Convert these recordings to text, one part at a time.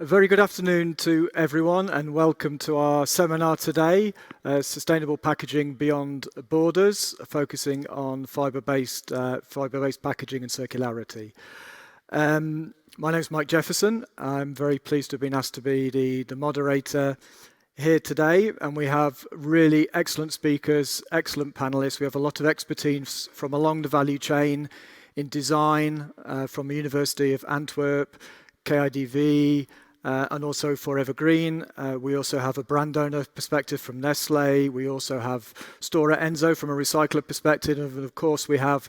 very good afternoon to everyone and welcome to our seminar today, Sustainable Packaging Beyond Borders, focusing on fibre-based packaging and circularity. My name is Mike Jefferson. I'm very pleased to have been asked to be the moderator here today, and we have really excellent speakers, excellent panelists. We have a lot of expertise from along the value chain in design, from the University of Antwerp, KIDV, and also Forever Green. We also have a brand owner perspective from Nestle. We also have Stora Enso from a recycler perspective. And of course, we have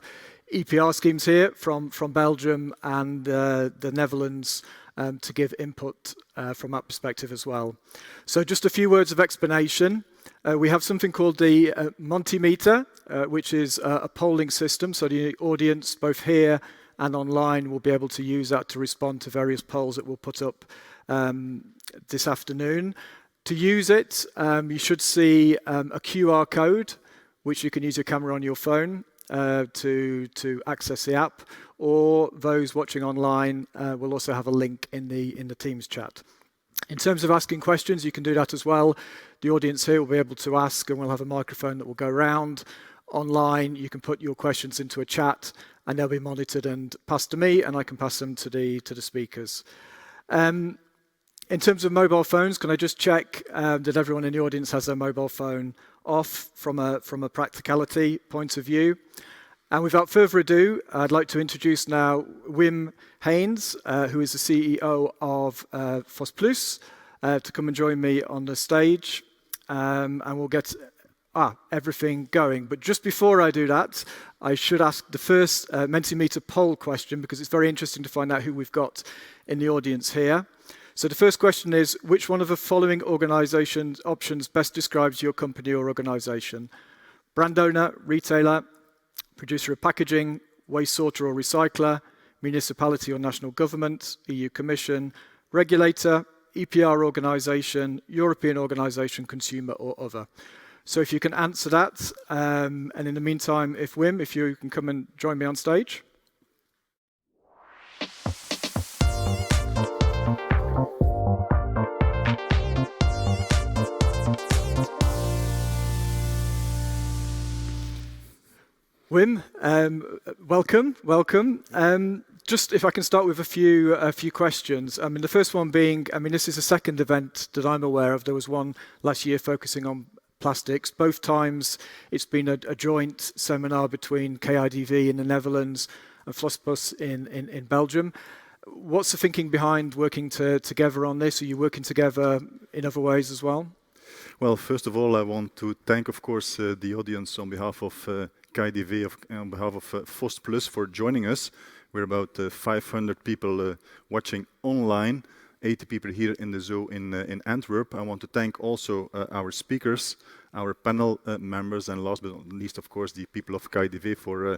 EPR schemes here from Belgium and the Netherlands to give input from that perspective as well. So just a few words of explanation. We have something called the Mentimeter, which is a polling system. So the audience, both here and online, will be able to use that to respond to various polls that we'll put up this afternoon. To use it, you should see a QR code, which you can use your camera on your phone to access the app, or those watching online will also have a link in the Teams chat. In terms of asking questions, you can do that as well. The audience here will be able to ask, and we'll have a microphone that will go around. Online, you can put your questions into a chat, and they'll be monitored and passed to me, and I can pass them to the speakers. In terms of mobile phones, can I just check that everyone in the audience has their mobile phone off from a practicality point of view? And without further ado, I'd like to introduce now Wim Haynes, who is the CEO of Fost Plus, to come and join me on the stage, and we'll get everything going. But just before I do that, I should ask the first Mentimeter poll question, because it's very interesting to find out who we've got in the audience here. So the first question is, which one of the following organisation options best describes your company or organisation? Brand owner, retailer, producer of packaging, waste sorter or recycler, municipality or national government, EU Commission, regulator, EPR organisation, European organisation, consumer or other. So if you can answer that, and in the meantime, if you can come and join me on stage. Wim, welcome. Just if I can start with a few questions. I mean, the first one being, this is the second event that I'm aware of. There was one last year focusing on plastics. Both times it's been a joint seminar between KIDV in the Netherlands and Fost Plus in Belgium. What's the thinking behind working together on this? Are you working together in other ways as well? Well, first of all, I want to thank, of course, the audience on behalf of KIDV, on behalf of Fost Plus for joining us. We're about 500 people watching online, 80 people here in the zoo in Antwerp. I want to thank also our speakers, our panel members, and last but not least, of course, the people of KIDV for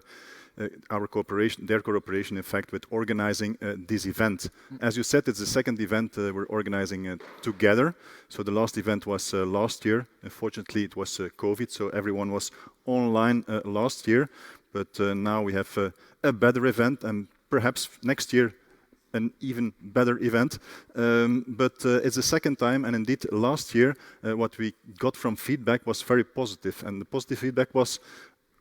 their cooperation, in fact, with organizing this event. As you said, it's the second event we're organizing together. So the last event was last year. Unfortunately, it was COVID, so everyone was online last year. But now we have a better event, and perhaps next year an even better event. But it's the second time, and indeed last year what we got from feedback was very positive. And the positive feedback was,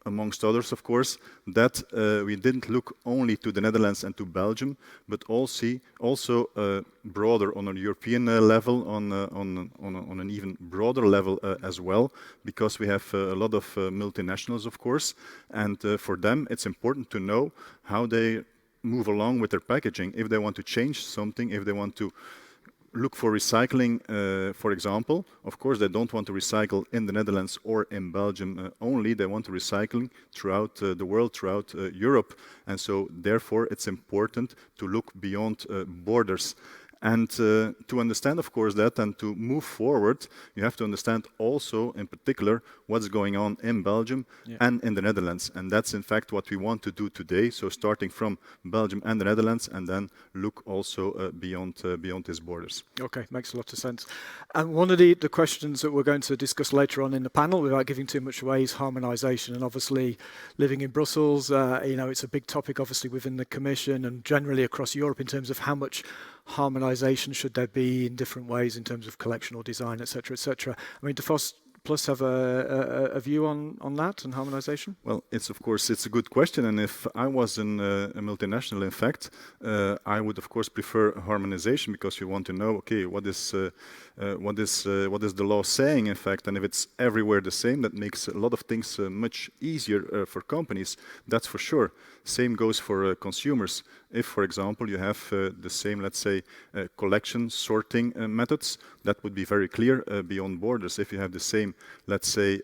amongst others, of course, that we didn't look only to the Netherlands and to Belgium, but also broader on a European level, on an even broader level as well, because we have a lot of multinationals, of course, and for them it's important to know how they move along with their packaging. If they want to change something, if they want to look for recycling, for example, of course they don't want to recycle in the Netherlands or in Belgium only, they want to recycle throughout the world, throughout Europe. And so therefore it's important to look beyond borders. And to understand, of course, that and to move forward, you have to understand also, in particular, what's going on in Belgium and in the Netherlands. And that's, in fact, what we want to do today. So starting from Belgium and the Netherlands, and then look also beyond these borders. Okay, makes a lot of sense. And one of the questions that we're going to discuss later on in the panel, without giving too much away, is harmonisation. And obviously, living in Brussels, it's a big topic, obviously, within the Commission and generally across Europe in terms of how much harmonization should there be in different ways in terms of collection or design, etc., etc. I mean, do Fost Plus have a view on that and harmonization? Well, it's of course it's a good question, and if I was in a multinational, in fact, I would of course prefer harmonization, because you want to know, okay, what is the law saying, in fact, and if it's everywhere the same, that makes a lot of things much easier for companies. That's for sure. Same goes for consumers. If, for example, you have the same, let's say, collection sorting methods, that would be very clear beyond borders. If you have the same, let's say,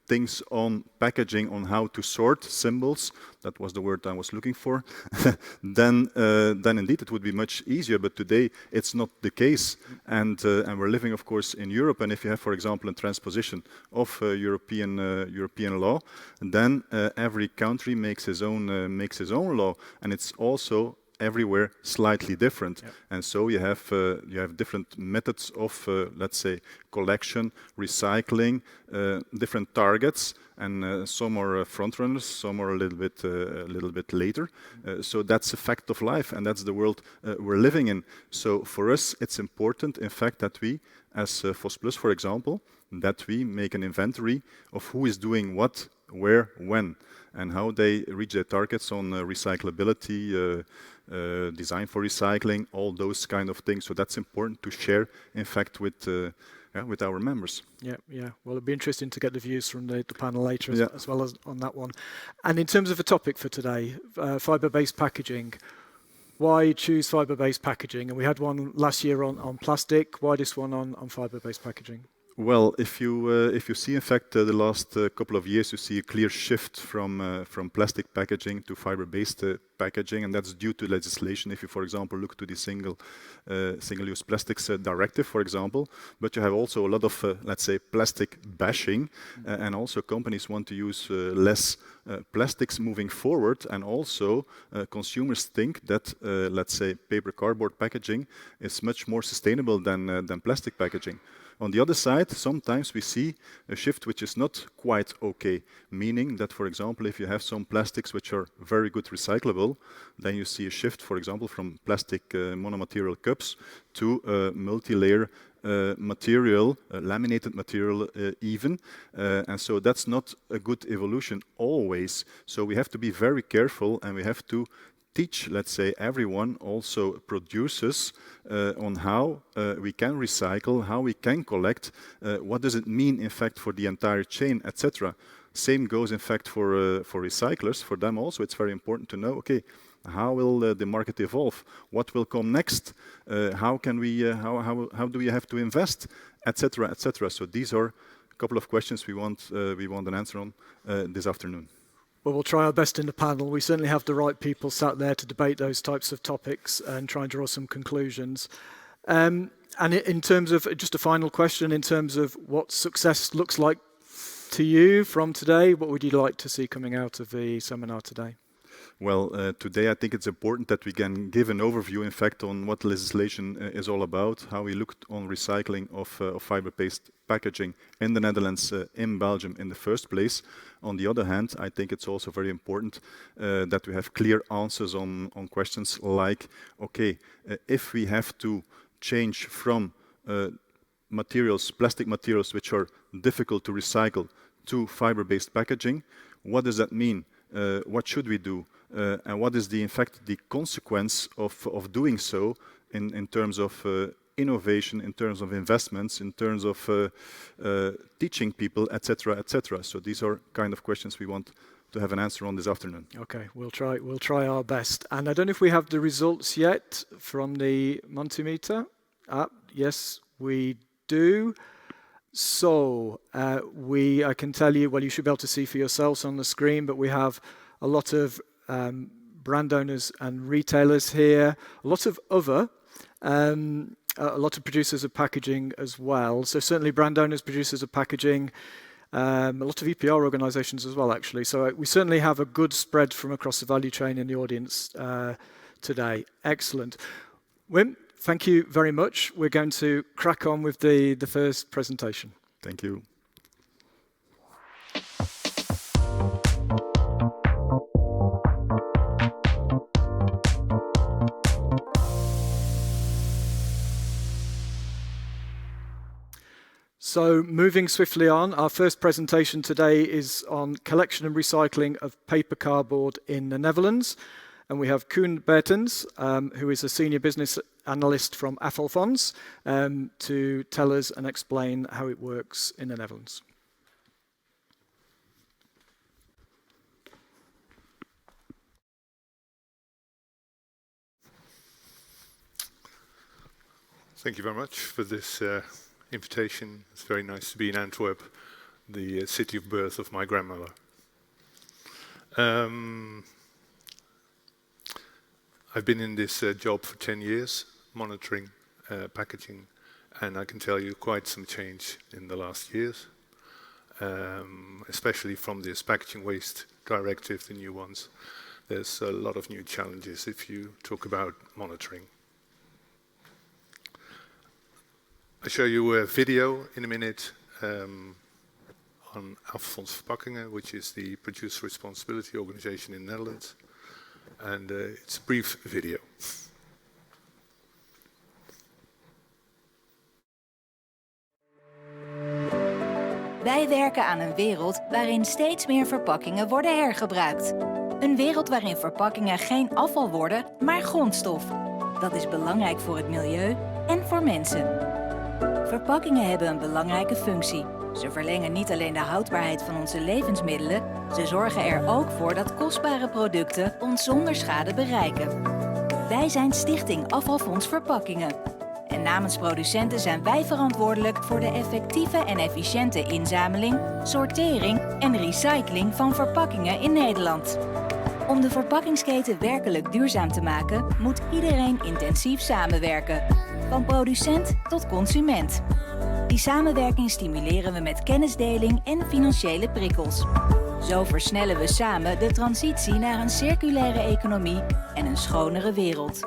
things on packaging, on how to sort symbols, that was the word I was looking for, then indeed it would be much easier. But today it's not the case, and we're living, of course, in Europe. And if you have, for example, a transposition of European law, then every country makes his own law, and it's also everywhere slightly different. Yep. And so you have different methods of let's say collection, recycling, different targets, and some are front runners, some are a little bit later. So that's a fact of life, and that's the world we're living in. So for us, it's important, in fact, that we, as Fost Plus, for example, that we make an inventory of who is doing what, where, when, and how they reach their targets on recyclability, design for recycling, all those kind of things. So that's important to share, in fact, with our members. Yeah. Well, it'd be interesting to get the views from the panel later as well as on that one. And in terms of the topic for today, fibre-based packaging. Why choose fibre-based packaging? And we had one last year on plastic. Why this one on fibre-based packaging? Well, if you see, in fact, the last couple of years, you see a clear shift from plastic packaging to fiber-based packaging, and that's due to legislation. If you, for example, look to the single-use plastics directive, for example, but you have also a lot of, let's say, plastic bashing, and also companies want to use less plastics moving forward, and also consumers think that, let's say, paper cardboard packaging is much more sustainable than plastic packaging. On the other side, sometimes we see a shift which is not quite okay, meaning that, for example, if you have some plastics which are very good recyclable, then you see a shift, for example, from plastic monomaterial cups to multi-layer material, laminated material even, and so that's not a good evolution always. So we have to be very careful, and we have to teach, let's say, everyone, also producers, on how we can recycle, how we can collect, what does it mean, in fact, for the entire chain, etc. Same goes, in fact, for recyclers. For them also, it's very important to know, okay, how will the market evolve? What will come next? How can we? How do we have to invest, etc., etc. So these are a couple of questions we want an answer on this afternoon. Well, we'll try our best in the panel. We certainly have the right people sat there to debate those types of topics and try and draw some conclusions. And in terms of, just a final question, in terms of what success looks like to you from today, what would you like to see coming out of the seminar today? Well, today I think it's important that we can give an overview, in fact, on what legislation is all about, how we looked on recycling of fiber-based packaging in the Netherlands, in Belgium in the first place. On the other hand, I think it's also very important that we have clear answers on questions like, okay, if we have to change from materials, plastic materials which are difficult to recycle, to fiber-based packaging, what does that mean? What should we do? And what is in fact the consequence of doing so in terms of innovation, in terms of investments, in terms of teaching people, etc., etc. So these are kind of questions we want to have an answer on this afternoon. Okay, we'll try our best. And I don't know if we have the results yet from the Mentimeter. Yes, we do. So I can tell you, well, you should be able to see for yourselves on the screen, but we have a lot of brand owners and retailers here, a lot of other, a lot of producers of packaging as well. So certainly brand owners, producers of packaging, a lot of EPR organisations as well, actually. So we certainly have a good spread from across the value chain in the audience today. Excellent. Wim, thank you very much. We're going to crack on with the first presentation. Thank you. So moving swiftly on, our first presentation today is on collection and recycling of paper cardboard in the Netherlands. And we have Koen Bertens, who is a senior business analyst from Afvalfonds, to tell us and explain how it works in the Netherlands. Thank you very much for this invitation. It's very nice to be in Antwerp, the city of birth of my grandmother. I've been in this job for 10 years, monitoring packaging, and I can tell you quite some change in the last years, especially from this packaging waste directive, the new ones. There's a lot of new challenges if you talk about monitoring. I'll show you a video in a minute on Afvalfonds Verpakkingen, which is the producer responsibility organization in the Netherlands. And it's a brief video. Wij werken aan een wereld waarin steeds meer verpakkingen worden hergebruikt. Een wereld waarin verpakkingen geen afval worden, maar grondstof. Dat is belangrijk voor het milieu en voor mensen. Verpakkingen hebben een belangrijke functie. Ze verlengen niet alleen de houdbaarheid van onze levensmiddelen, ze zorgen er ook voor dat kostbare producten ons zonder schade bereiken. Wij zijn Stichting Afvalfonds Verpakkingen. En namens producenten zijn wij verantwoordelijk voor de effectieve en efficiënte inzameling, sortering en recycling van verpakkingen in Nederland. Om de verpakkingsketen werkelijk duurzaam te maken, moet iedereen intensief samenwerken. Van producent tot consument. Die samenwerking stimuleren we met kennisdeling en financiële prikkels. Zo versnellen we samen de transitie naar een circulaire economie en een schonere wereld.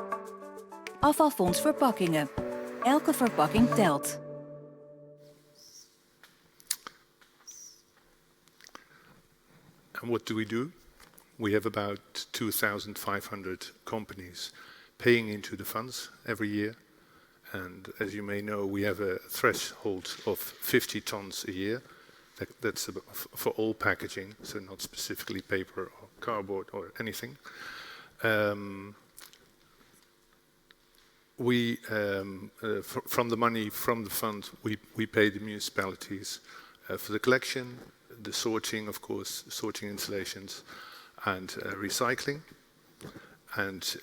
Afvalfonds Verpakkingen. Elke verpakking telt. And what do? We have about 2,500 companies paying into the funds every year. And as you may know, we have a threshold of 50 tons a year. That's for all packaging, so not specifically paper or cardboard or anything. From the money from the fund, we pay the municipalities for the collection, the sorting, of course, sorting installations, and recycling. And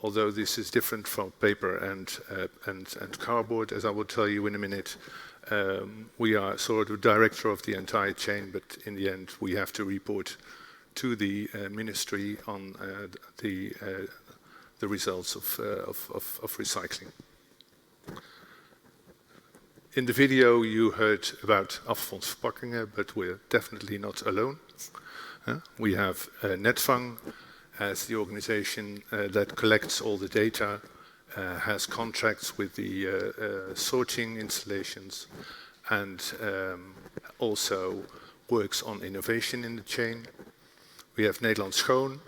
although this is different from paper and cardboard, as I will tell you in a minute, we are sort of director of the entire chain, but in the end we have to report to the ministry on the results of recycling. In the video you heard about Afvalfonds Verpakkingen, but we're definitely not alone. We have Netvang as the organization that collects all the data, has contracts with the sorting installations, and also works on innovation in the chain. We have Nederland Schoon,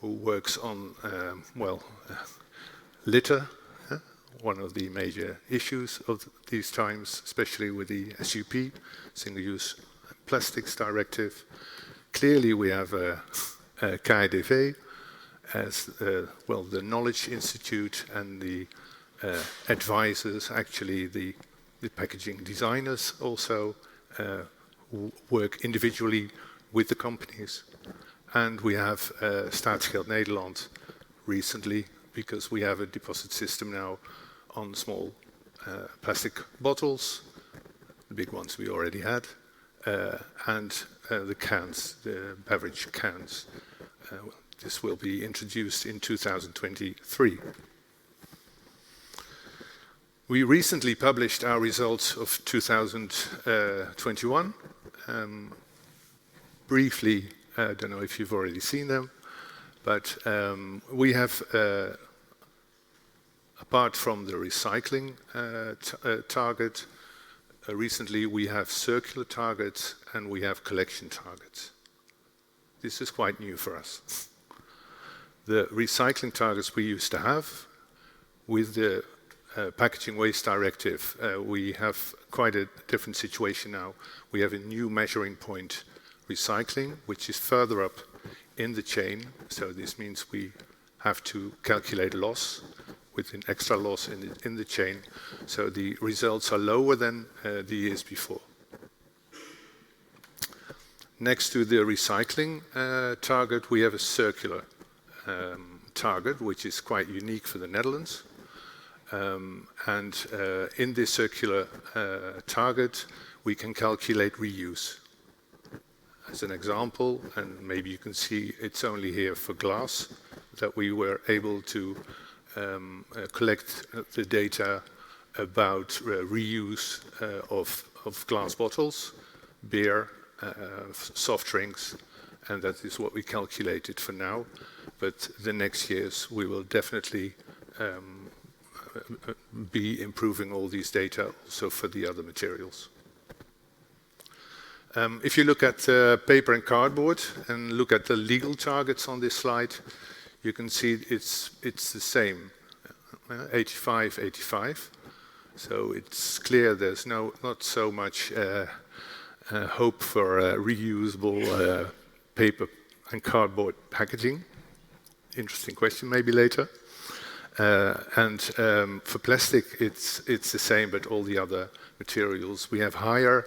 who works on, litter, one of the major issues of these times, especially with the SUP, Single-Use Plastics Directive. Clearly we have KDV as the Knowledge Institute and the advisors, actually the packaging designers also who work individually with the companies. And we have Staatsgeld Nederland recently, because we have a deposit system now on small plastic bottles, the big ones we already had, and the cans, the beverage cans. This will be introduced in 2023. We recently published our results of 2021. Briefly, I don't know if you've already seen them, but we have, apart from the recycling target, recently we have circular targets and we have collection targets. This is quite new for us. The recycling targets we used to have with the Packaging Waste Directive, we have quite a different situation now. We have a new measuring point, recycling, which is further up in the chain. So this means we have to calculate loss with an extra loss in the chain. So the results are lower than the years before. Next to the recycling target, we have a circular target, which is quite unique for the Netherlands. In this circular target, we can calculate reuse. As an example, and maybe you can see it's only here for glass, that we were able to collect the data about reuse of glass bottles, beer, soft drinks, and that is what we calculated for now. But the next years we will definitely be improving all these data also for the other materials. If you look at paper and cardboard and look at the legal targets on this slide, you can see it's the same, 85, 85. So it's clear there's not so much hope for reusable paper and cardboard packaging. Interesting question, maybe later. For plastic, it's the same, but all the other materials, we have higher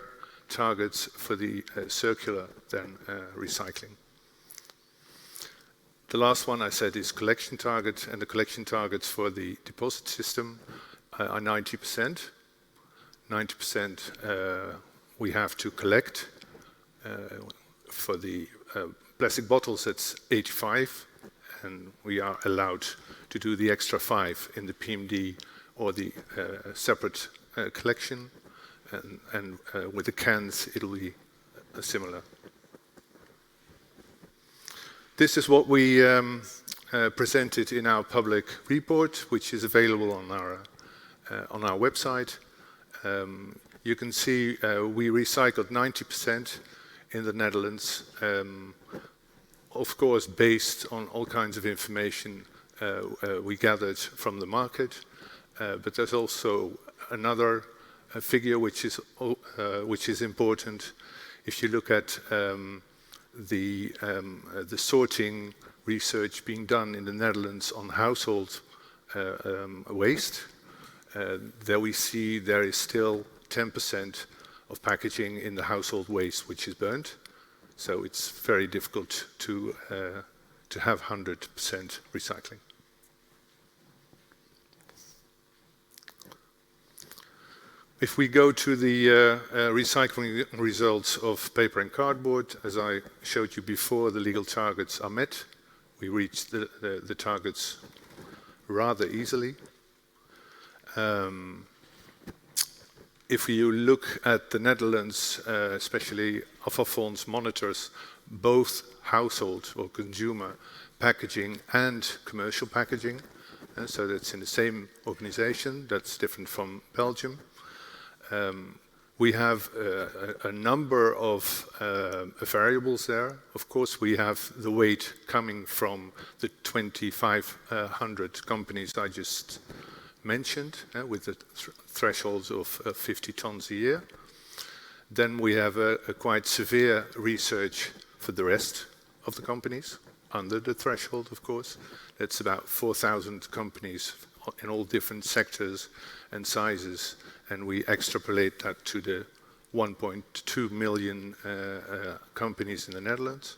targets for the circular than recycling. The last one I said is collection target, and the collection targets for the deposit system are 90%. 90% we have to collect. For the plastic bottles, it's 85, and we are allowed to do the extra 5 in the PMD or the separate collection. And with the cans, it'll be similar. This is what we presented in our public report, which is available on our website. You can see we recycled 90% in the Netherlands, of course based on all kinds of information we gathered from the market, but there's also another figure which is important. If you look at the sorting research being done in the Netherlands on household waste, there we see there is still 10% of packaging in the household waste which is burnt. So it's very difficult to have 100% recycling. If we go to the recycling results of paper and cardboard, as I showed you before, the legal targets are met. We reached the targets rather easily. If you look at the Netherlands, especially Afvalfonds monitors both household or consumer packaging and commercial packaging. So that's in the same organization. That's different from Belgium. We have a number of variables there. Of course, we have the weight coming from the 2,500 companies I just mentioned, with the thresholds of 50 tons a year. Then we have a quite severe research for the rest of the companies, under the threshold, of course. That's about 4,000 companies in all different sectors and sizes, and we extrapolate that to the 1.2 million companies in the Netherlands.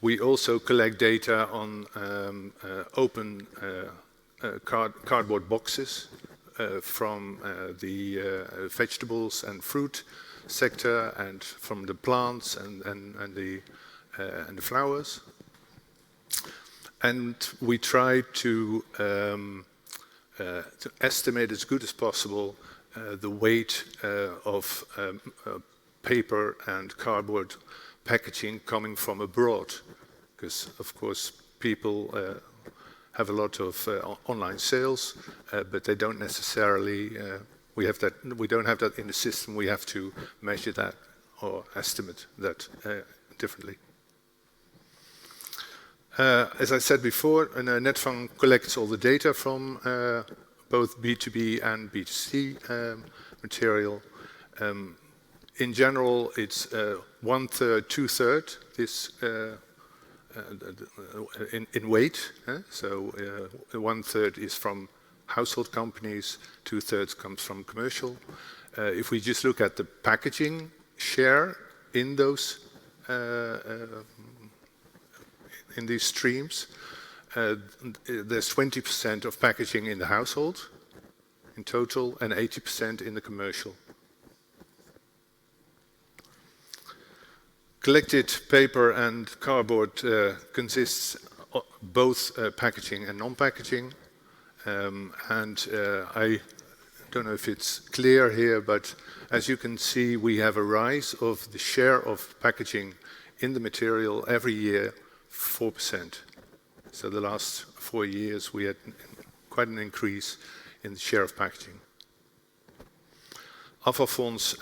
We also collect data on open cardboard boxes from the vegetables and fruit sector, and from the plants and the flowers. And we try to estimate as good as possible the weight of paper and cardboard packaging coming from abroad, because of course people have a lot of online sales, but they don't necessarily. We don't have that in the system. We have to measure that or estimate that differently. As I said before, Netfang collects all the data from both B2B and B2C material. In general, it's 1/3, 2/3 this in weight. So 1/3 is from household companies, 2/3 comes from commercial. If we just look at the packaging share in those in these streams, there's 20% of packaging in the household in total and 80% in the commercial. Collected paper and cardboard consists of both packaging and non-packaging. I don't know if it's clear here, but as you can see, we have a rise of the share of packaging in the material every year, 4%. So the last 4 years, we had quite an increase in the share of packaging. Afvalfonds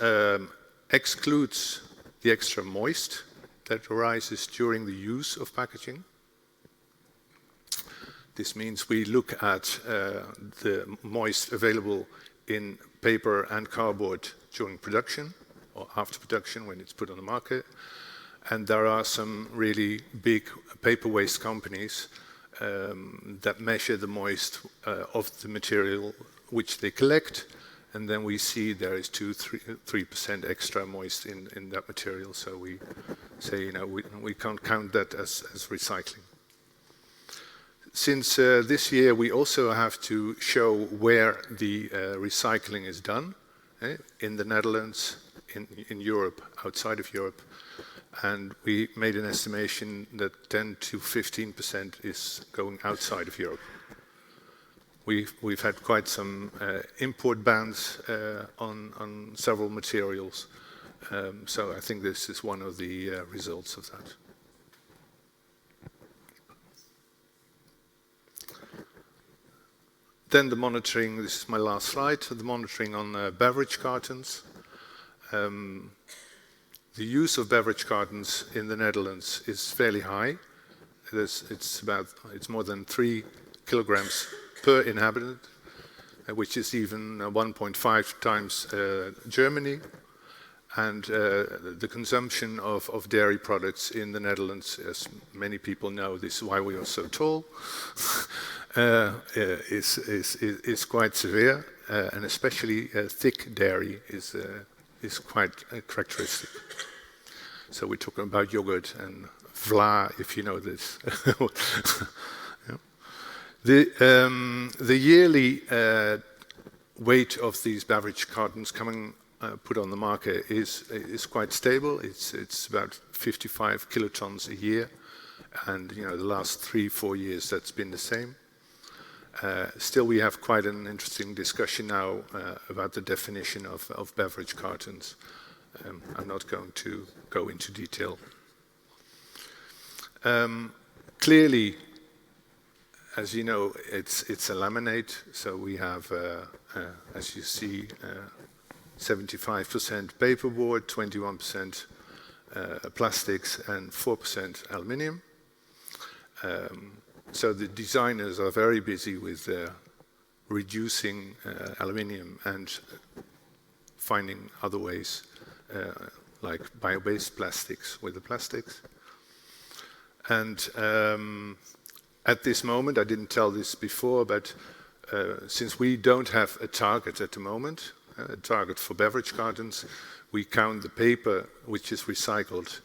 excludes the extra moist that arises during the use of packaging. This means we look at the moist available in paper and cardboard during production or after production when it's put on the market. And there are some really big paper waste companies that measure the moist of the material which they collect. And then we see there is 2-3% extra moist in that material. So we say, we can't count that as recycling. Since this year, we also have to show where the recycling is done, in the Netherlands, in Europe, outside of Europe. And we made an estimation that 10 to 15% is going outside of Europe. We've had quite some import bans on several materials. So I think this is one of the results of that. Then the monitoring, this is my last slide, the monitoring on beverage cartons. The use of beverage cartons in the Netherlands is fairly high. It's more than 3 kilograms per inhabitant, which is even 1.5 times Germany. And the consumption of dairy products in the Netherlands, as many people know, this is why we are so tall, is quite severe, and especially thick dairy is quite characteristic. So we're talking about yogurt and vla, if you know this. The yearly weight of these beverage cartons coming put on the market is quite stable. It's about 55 kilotons a year, and the last 3-4 years that's been the same. Still, we have quite an interesting discussion now about the definition of beverage cartons. I'm not going to go into detail. Clearly, as you know, it's a laminate, so we have, as you see, 75% paperboard, 21% plastics, and 4% aluminium. So the designers are very busy with reducing aluminium and finding other ways, like bio-based plastics with the plastics. And at this moment, I didn't tell this before, but since we don't have a target at the moment, a target for beverage cartons, we count the paper which is recycled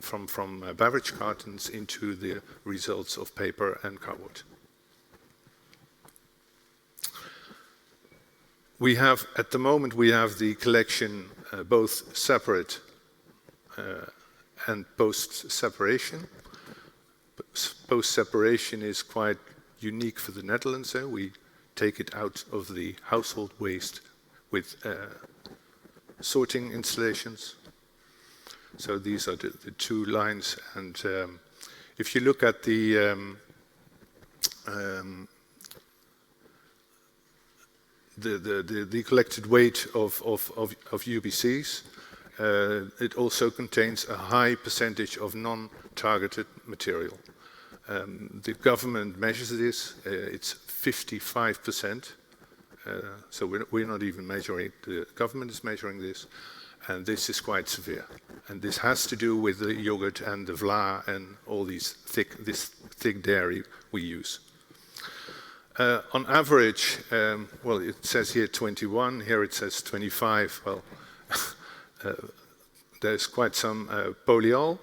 from beverage cartons into the results of paper and cardboard. We have, at the moment, we have the collection both separate and post-separation. Post-separation is quite unique for the Netherlands. We take it out of the household waste with sorting installations. So these are the 2 lines. And if you look at the collected weight of UBCs, it also contains a high percentage of non-targeted material. The government measures this. It's 55%. So we're not even measuring it. The government is measuring this. And this is quite severe. And this has to do with the yogurt and the vla and all this thick dairy we use. On average, well, it says here 21, here it says 25. Well, there's quite some polyol.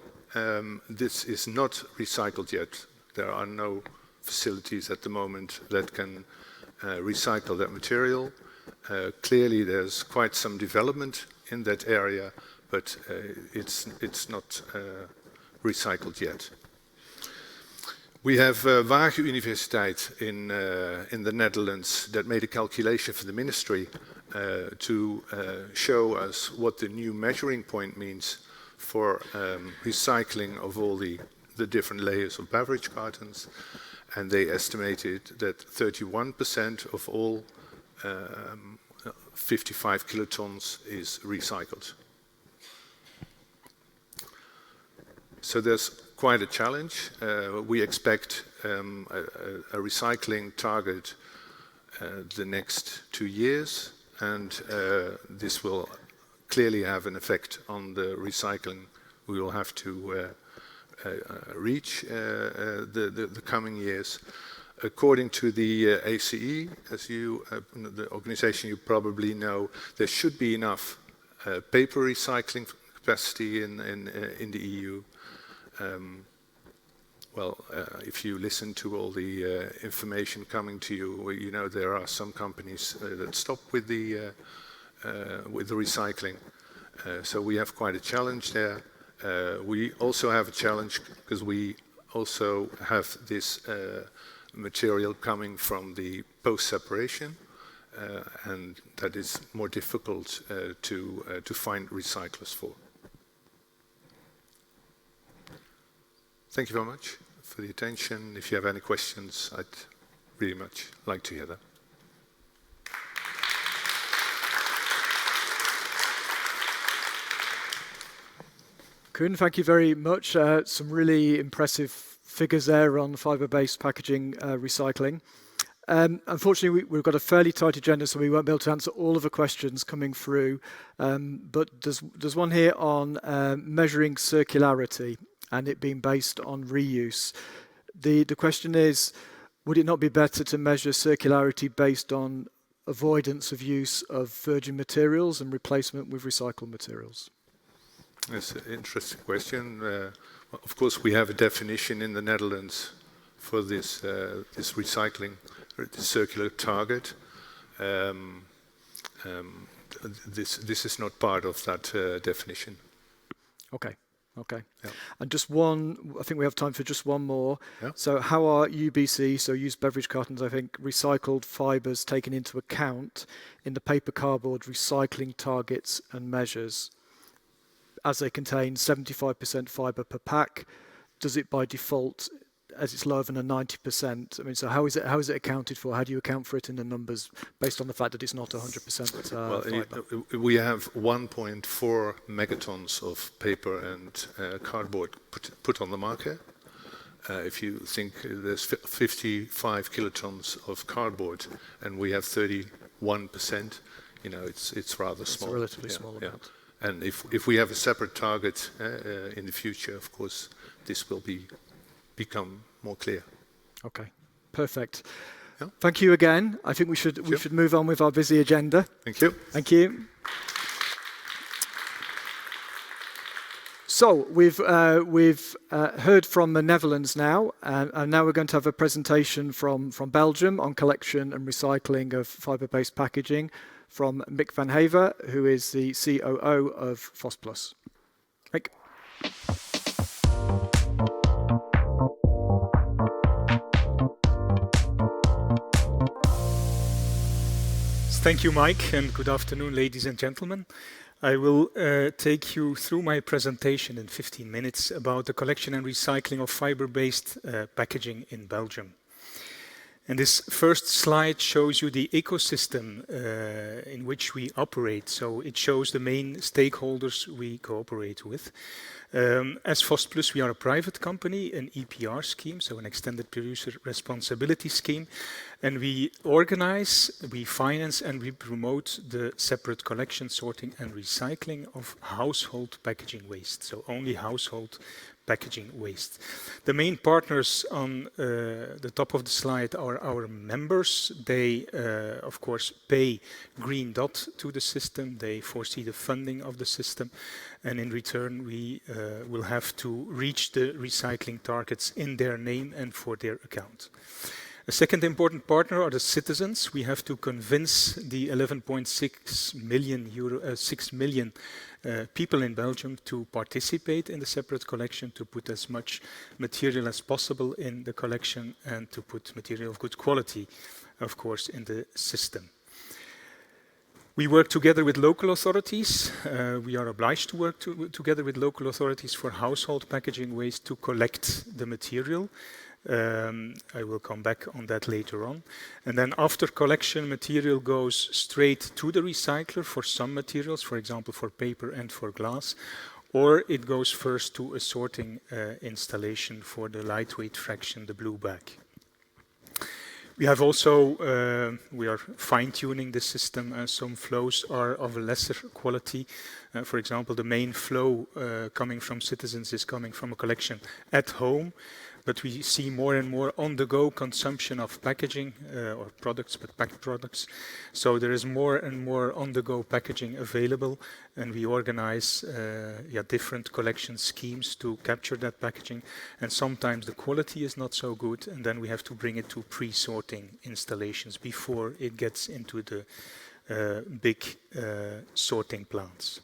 This is not recycled yet. There are no facilities at the moment that can recycle that material. Clearly, there's quite some development in that area, but it's not recycled yet. We have Wageningen Universiteit in the Netherlands that made a calculation for the ministry to show us what the new measuring point means for recycling of all the different layers of beverage cartons. And they estimated that 31% of all 55 kilotons is recycled. So there's quite a challenge. We expect a recycling target the next 2 years, and this will clearly have an effect on the recycling we will have to reach the coming years. According to the ACE, as the organization you probably know, there should be enough paper recycling capacity in the EU. If you listen to all the information coming to you, you know there are some companies that stop with the recycling. So we have quite a challenge there. We also have a challenge because we also have this material coming from the post-separation, and that is more difficult to find recyclers for. Thank you very much for the attention. If you have any questions, I'd really much like to hear them. Koen, thank you very much. Some really impressive figures there on fibre-based packaging recycling. Unfortunately, we've got a fairly tight agenda, so we won't be able to answer all of the questions coming through. But there's one here on measuring circularity and it being based on reuse. The question is, would it not be better to measure circularity based on avoidance of use of virgin materials and replacement with recycled materials? That's an interesting question. Of course, we have a definition in the Netherlands for this recycling, this circular target. This is not part of that definition. Okay. Yeah. And just one, I think we have time for just one more. Yeah. So how are UBC, so used beverage cartons, I think, recycled fibres taken into account in the paper cardboard recycling targets and measures? As they contain 75% fibre per pack, does it by default, as it's lower than a 90%? I mean, so how is it accounted for? How do you account for it in the numbers based on the fact that it's not 100% fibre? We have 1.4 megatons of paper and cardboard put on the market. If you think there's 55 kilotons of cardboard and we have 31%, it's rather small. It's a relatively small amount. Yeah. And if we have a separate target in the future, of course, this will become more clear. Okay, perfect. Yeah. Thank you again. I think we should move on with our busy agenda. Thank you. Thank you. So we've heard from the Netherlands now, and now we're going to have a presentation from Belgium on collection and recycling of fibre-based packaging from Mick van Haver, who is the COO of Fost Plus. Mick. Thank you, Mike, and good afternoon, ladies and gentlemen. I will take you through my presentation in 15 minutes about the collection and recycling of fiber-based packaging in Belgium. And this first slide shows you the ecosystem in which we operate. So it shows the main stakeholders we cooperate with. As Fost Plus, we are a private company, an EPR scheme, so an extended producer responsibility scheme. And we organize, we finance, and we promote the separate collection, sorting, and recycling of household packaging waste. So only household packaging waste. The main partners on the top of the slide are our members. They, of course, pay green dot to the system. They foresee the funding of the system. And in return, we will have to reach the recycling targets in their name and for their account. A second important partner are the citizens. We have to convince the 11.6 million people in Belgium to participate in the separate collection, to put as much material as possible in the collection, and to put material of good quality, of course, in the system. We work together with local authorities. We are obliged to work together with local authorities for household packaging waste to collect the material. I will come back on that later on. And then after collection, material goes straight to the recycler for some materials, for example, for paper and for glass, or it goes first to a sorting installation for the lightweight fraction, the blue bag. We have also, we are fine-tuning the system. Some flows are of a lesser quality. For example, the main flow coming from citizens is coming from a collection at home. But we see more and more on-the-go consumption of packaging or products, but packed products. So there is more and more on-the-go packaging available, and we organize different collection schemes to capture that packaging. And sometimes the quality is not so good, and then we have to bring it to pre-sorting installations before it gets into the big sorting plants.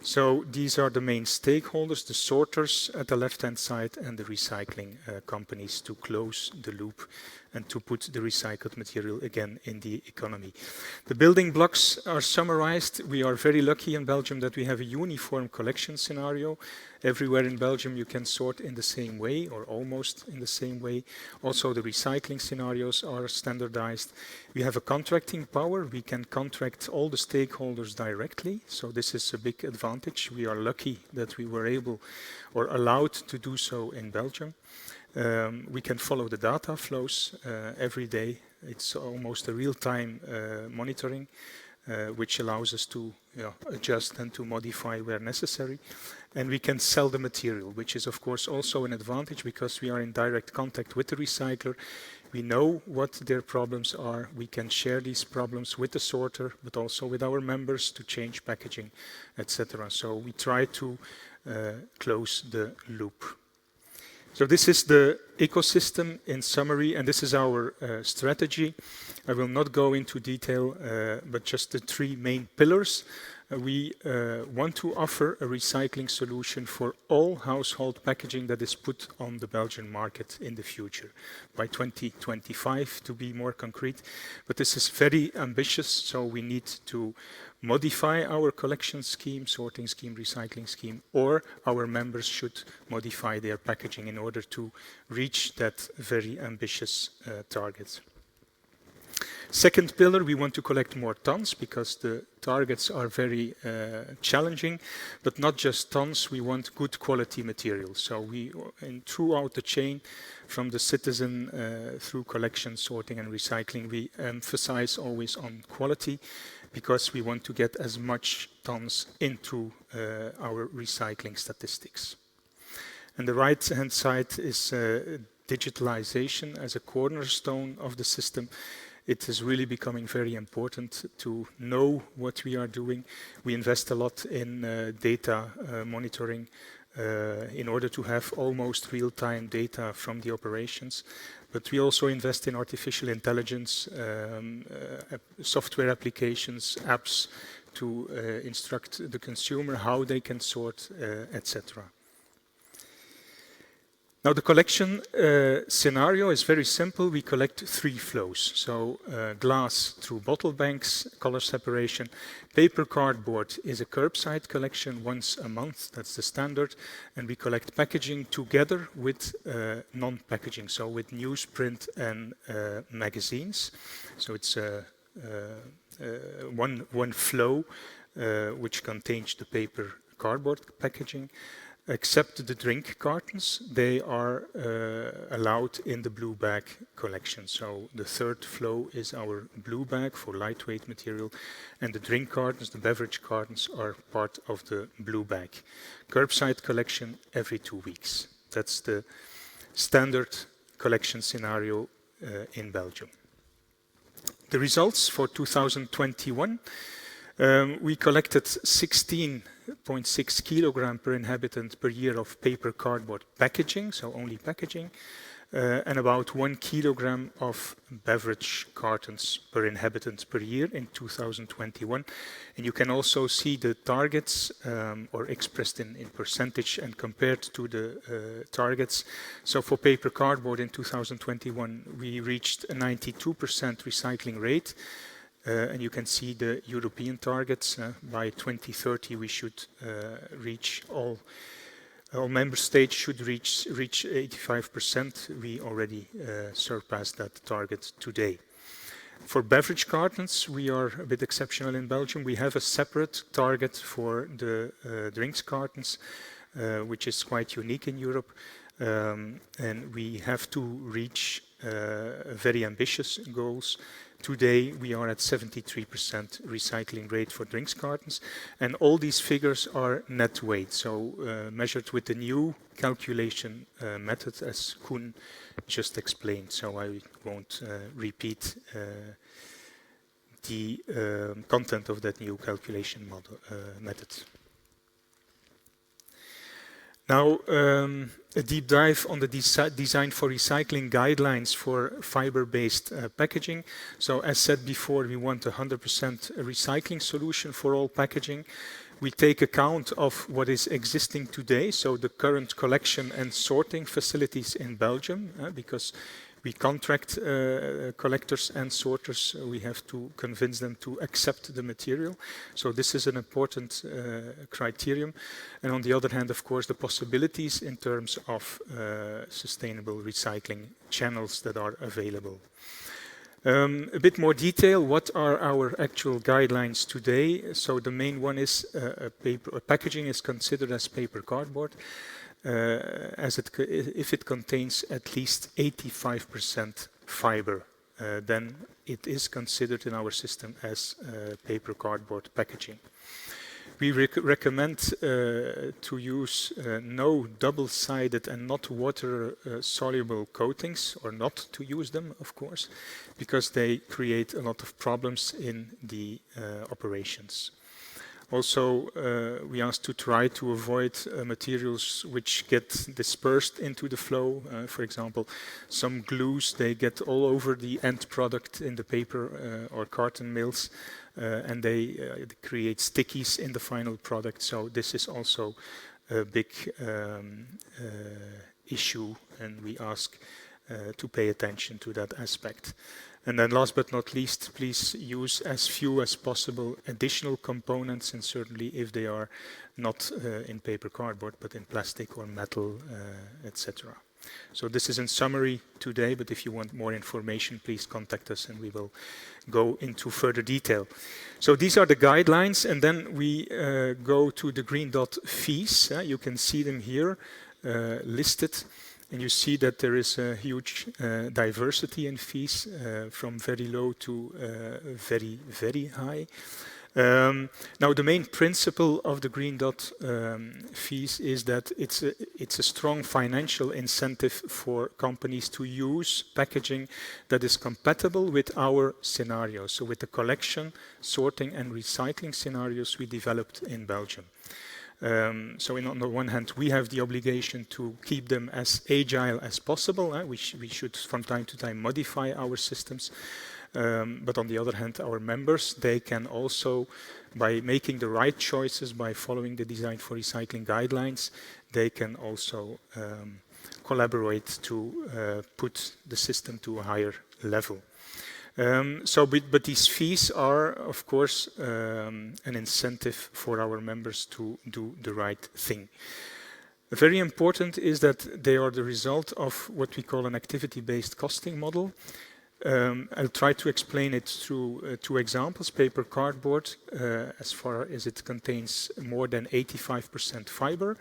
So these are the main stakeholders, the sorters at the left-hand side and the recycling companies to close the loop and to put the recycled material again in the economy. The building blocks are summarized. We are very lucky in Belgium that we have a uniform collection scenario. Everywhere in Belgium you can sort in the same way or almost in the same way. Also the recycling scenarios are standardized. We have a contracting power. We can contract all the stakeholders directly. So this is a big advantage. We are lucky that we were able or allowed to do so in Belgium. We can follow the data flows every day. It's almost a real-time monitoring, which allows us to adjust and to modify where necessary. And we can sell the material, which is of course also an advantage because we are in direct contact with the recycler. We know what their problems are. We can share these problems with the sorter, but also with our members to change packaging, etc. So we try to close the loop. So this is the ecosystem in summary, and this is our strategy. I will not go into detail, but just the three main pillars. We want to offer a recycling solution for all household packaging that is put on the Belgian market in the future, by 2025 to be more concrete. But this is very ambitious, so we need to modify our collection scheme, sorting scheme, recycling scheme, or our members should modify their packaging in order to reach that very ambitious target. Second pillar, we want to collect more tons because the targets are very challenging, but not just tons, we want good quality materials. So we, throughout the chain, from the citizen through collection, sorting and recycling, we emphasize always on quality because we want to get as much tons into our recycling statistics. And the right-hand side is digitalization as a cornerstone of the system. It is really becoming very important to know what we are doing. We invest a lot in data monitoring in order to have almost real-time data from the operations. But we also invest in artificial intelligence, software applications, apps to instruct the consumer how they can sort, etc. Now the collection scenario is very simple. We collect 3 flows. So glass through bottle banks, color separation. Paper cardboard is a curbside collection once a month. That's the standard. And we collect packaging together with non-packaging, so with newsprint and magazines. So it's one flow which contains the paper cardboard packaging. Except the drink cartons, they are allowed in the blue bag collection. So the 3rd flow is our blue bag for lightweight material, and the drink cartons, the beverage cartons, are part of the blue bag. Curbside collection every 2 weeks. That's the standard collection scenario in Belgium. The results for 2021. We collected 16.6 kilogram per inhabitant per year of paper cardboard packaging, so only packaging, and about 1 kilogram of beverage cartons per inhabitant per year in 2021. And you can also see the targets, or expressed in percentage and compared to the targets. So for paper cardboard in 2021, we reached a 92% recycling rate. And you can see the European targets. By 2030, we should reach all member states should reach 85%. We already surpassed that target today. For beverage cartons, we are a bit exceptional in Belgium. We have a separate target for the drinks cartons, which is quite unique in Europe. And we have to reach very ambitious goals. Today, we are at 73% recycling rate for drinks cartons, and all these figures are net weight, so measured with the new calculation method, as Koen just explained, so I won't repeat the content of that new calculation method. Now, a deep dive on the design for recycling guidelines for fiber-based packaging. So as said before, we want a 100% recycling solution for all packaging. We take account of what is existing today, so the current collection and sorting facilities in Belgium, because we contract collectors and sorters. We have to convince them to accept the material. So this is an important criterion. And on the other hand, of course, the possibilities in terms of sustainable recycling channels that are available. A bit more detail, what are our actual guidelines today? So the main one is packaging is considered as paper cardboard. If it contains at least 85% fiber, then it is considered in our system as paper cardboard packaging. We recommend to use no double-sided and not water-soluble coatings, or not to use them, of course, because they create a lot of problems in the operations. Also, we ask to try to avoid materials which get dispersed into the flow. For example, some glues, they get all over the end product in the paper or carton mills, and they create stickies in the final product. So this is also a big issue, and we ask to pay attention to that aspect. And then last but not least, please use as few as possible additional components, and certainly if they are not in paper cardboard, but in plastic or metal, etc. So this is in summary today, but if you want more information, please contact us and we will go into further detail. So these are the guidelines, and then we go to the green dot fees. You can see them here listed. And you see that there is a huge diversity in fees, from very low to very, very high. Now, the main principle of the green dot fees is that it's a strong financial incentive for companies to use packaging that is compatible with our scenarios, so with the collection, sorting, and recycling scenarios we developed in Belgium. So on the one hand, we have the obligation to keep them as agile as possible. We should from time to time modify our systems. But on the other hand, our members, they can also, by making the right choices, by following the Design for Recycling guidelines, they can also collaborate to put the system to a higher level. But these fees are, of course, an incentive for our members to do the right thing. Very important is that they are the result of what we call an activity-based costing model. I'll try to explain it through 2 examples. Paper cardboard, as far as it contains more than 85% fiber.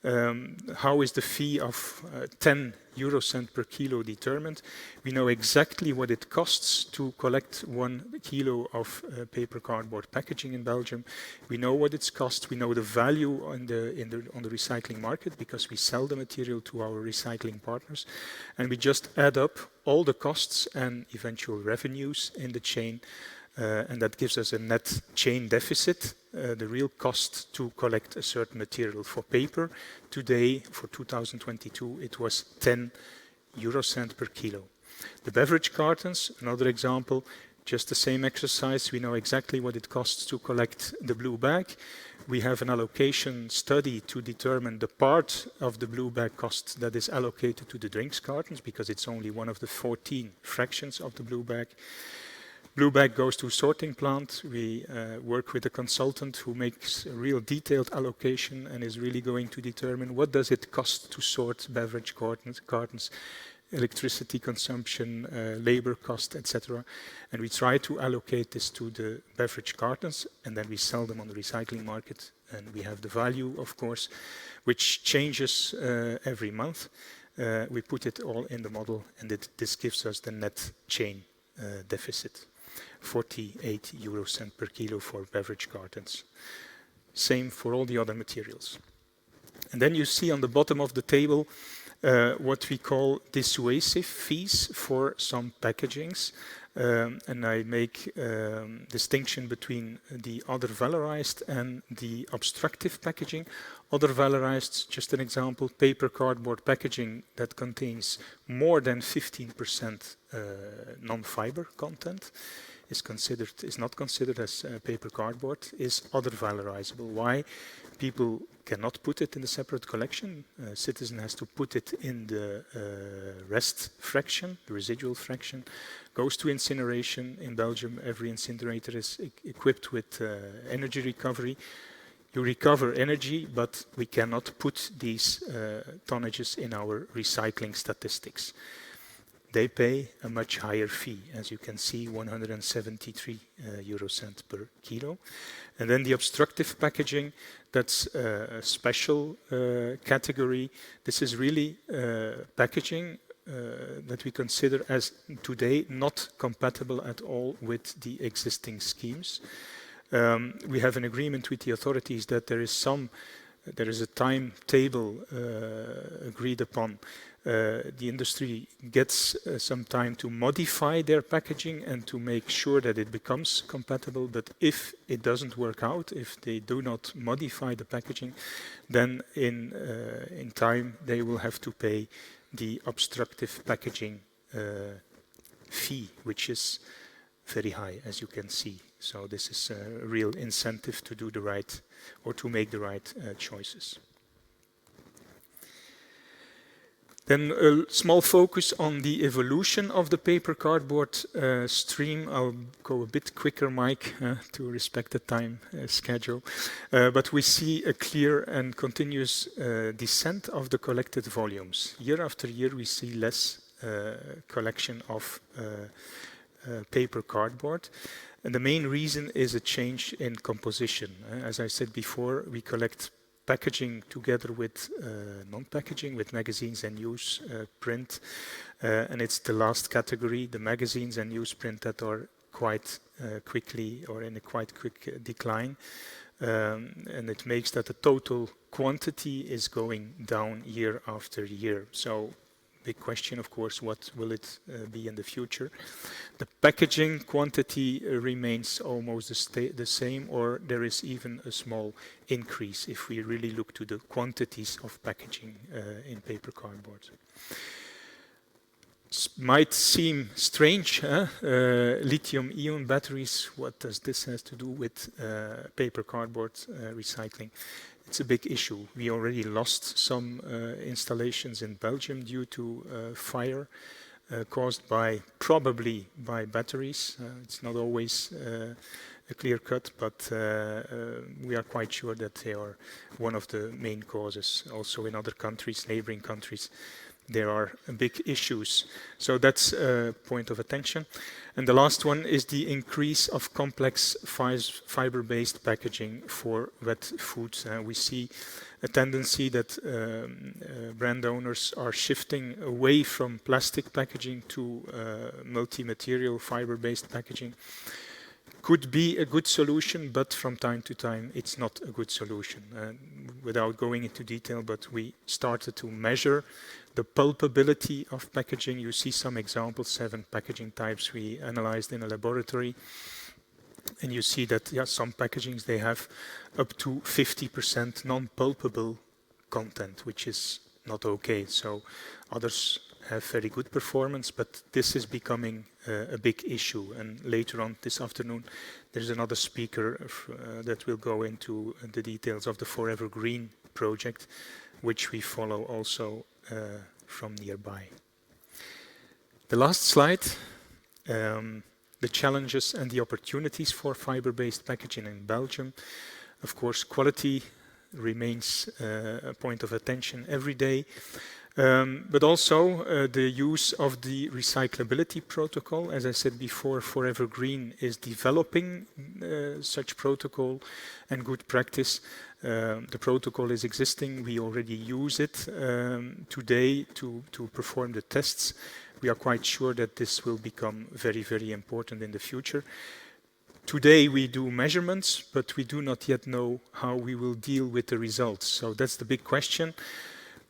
How is the fee of 10 euro cent per kilo determined? We know exactly what it costs to collect 1 kilo of paper cardboard packaging in Belgium. We know what it's cost. We know the value on the recycling market because we sell the material to our recycling partners. And we just add up all the costs and eventual revenues in the chain. And that gives us a net chain deficit, the real cost to collect a certain material. For paper, today, for 2022, it was 10 euro cent per kilo. The beverage cartons, another example, just the same exercise. We know exactly what it costs to collect the blue bag. We have an allocation study to determine the part of the blue bag cost that is allocated to the drinks cartons, because it's only one of the 14 fractions of the blue bag. Blue bag goes to a sorting plant. We work with a consultant who makes a real detailed allocation and is really going to determine what does it cost to sort beverage cartons, electricity consumption, labor cost, etc. And we try to allocate this to the beverage cartons, and then we sell them on the recycling market. And we have the value, of course, which changes every month. We put it all in the model, and this gives us the net chain deficit. 48 euro cent per kilo for beverage cartons. Same for all the other materials. And then you see on the bottom of the table what we call dissuasive fees for some packagings. And I make distinction between the other valorized and the obstructive packaging. Other valorized, just an example, paper cardboard packaging that contains more than 15% non-fiber content is not considered as paper cardboard, is other valorizable. Why? People cannot put it in the separate collection. Citizen has to put it in the rest fraction, the residual fraction, goes to incineration. In Belgium, every incinerator is equipped with energy recovery. You recover energy, but we cannot put these tonnages in our recycling statistics. They pay a much higher fee, as you can see, 173 euro cent per kilo. And then the obstructive packaging, that's a special category. This is really packaging that we consider as today not compatible at all with the existing schemes. We have an agreement with the authorities that there is a timetable agreed upon. The industry gets some time to modify their packaging and to make sure that it becomes compatible. But if it doesn't work out, if they do not modify the packaging, then in time they will have to pay the obstructive packaging fee, which is very high, as you can see. So this is a real incentive to do the right or to make the right choices. Then a small focus on the evolution of the paper cardboard stream. I'll go a bit quicker, Mike, to respect the time schedule. But we see a clear and continuous descent of the collected volumes. Year after year, we see less collection of paper cardboard. And the main reason is a change in composition. As I said before, we collect packaging together with non-packaging, with magazines and newsprint. And it's the last category, the magazines and newsprint, that are quite quickly or in a quite quick decline. And it makes that the total quantity is going down year after year. So big question, of course, what will it be in the future? The packaging quantity remains almost the same, or there is even a small increase if we really look to the quantities of packaging in paper cardboard. Might seem strange, huh? Lithium-ion batteries, what does this have to do with paper cardboard recycling? It's a big issue. We already lost some installations in Belgium due to fire caused probably by batteries. It's not always a clear cut, but we are quite sure that they are one of the main causes. Also in other countries, neighboring countries, there are big issues. So that's a point of attention. And the last one is the increase of complex fiber-based packaging for wet foods. We see a tendency that brand owners are shifting away from plastic packaging to multi-material fiber-based packaging. Could be a good solution, but from time to time it's not a good solution. Without going into detail, but we started to measure the pulpability of packaging. You see some examples, 7 packaging types we analyzed in a laboratory. And you see that some packagings, they have up to 50% non-pulpable content, which is not okay. So others have very good performance, but this is becoming a big issue. And later on this afternoon, there's another speaker that will go into the details of the Forever Green project, which we follow also from nearby. The last slide, the challenges and the opportunities for fiber-based packaging in Belgium. Of course, quality remains a point of attention every day. But also the use of the recyclability protocol. As I said before, Forever Green is developing such protocol and good practice. The protocol is existing. We already use it today to perform the tests. We are quite sure that this will become very, very important in the future. Today we do measurements, but we do not yet know how we will deal with the results. So that's the big question.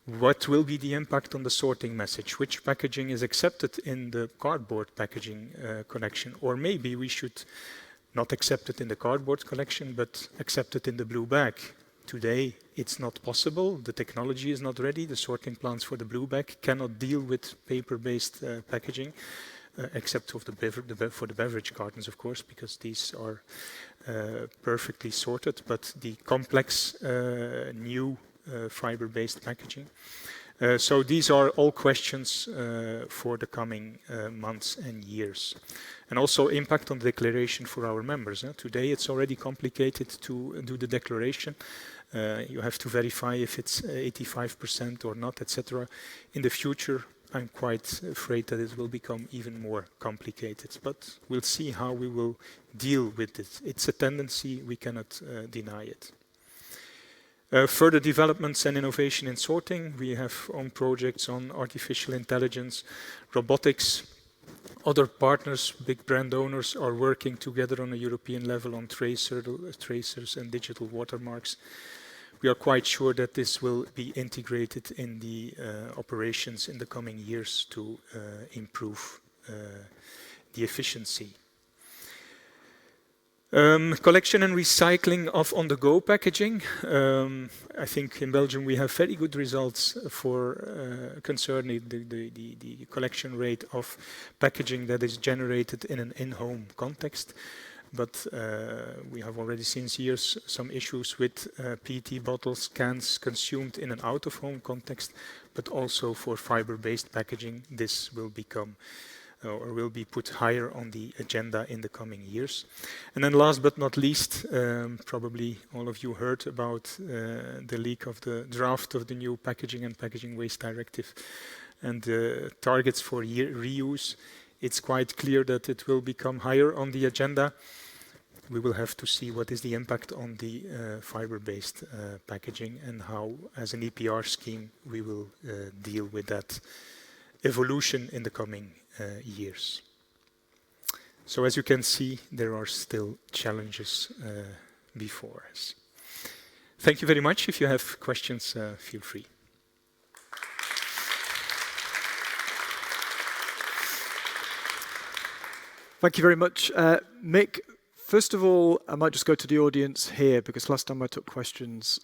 What will be the impact on the sorting message? Which packaging is accepted in the cardboard packaging collection? Or maybe we should not accept it in the cardboard collection, but accept it in the blue bag. Today, it's not possible. The technology is not ready. The sorting plants for the blue bag cannot deal with paper-based packaging, except for the beverage cartons, of course, because these are perfectly sorted. But the complex new fiber-based packaging. So these are all questions for the coming months and years. And also impact on the declaration for our members. Today it's already complicated to do the declaration. You have to verify if it's 85% or not, etc. In the future, I'm quite afraid that it will become even more complicated. But we'll see how we will deal with it. It's a tendency, we cannot deny it. Further developments and innovation in sorting. We have own projects on artificial intelligence, robotics. Other partners, big brand owners, are working together on a European level on tracers and digital watermarks. We are quite sure that this will be integrated in the operations in the coming years to improve the efficiency. Collection and recycling of on-the-go packaging. I think in Belgium we have very good results for concerning the collection rate of packaging that is generated in an in-home context. But we have already since years some issues with PET bottles, cans consumed in an out-of-home context, but also for fiber-based packaging. This will become or will be put higher on the agenda in the coming years. And then last but not least, probably all of you heard about the leak of the draft of the new Packaging and Packaging Waste Directive and the targets for reuse. It's quite clear that it will become higher on the agenda. We will have to see what is the impact on the fiber-based packaging and how, as an EPR scheme, we will deal with that evolution in the coming years. So as you can see, there are still challenges before us. Thank you very much. If you have questions, feel free. Thank you very much, Mick. First of all, I might just go to the audience here because last time I took questions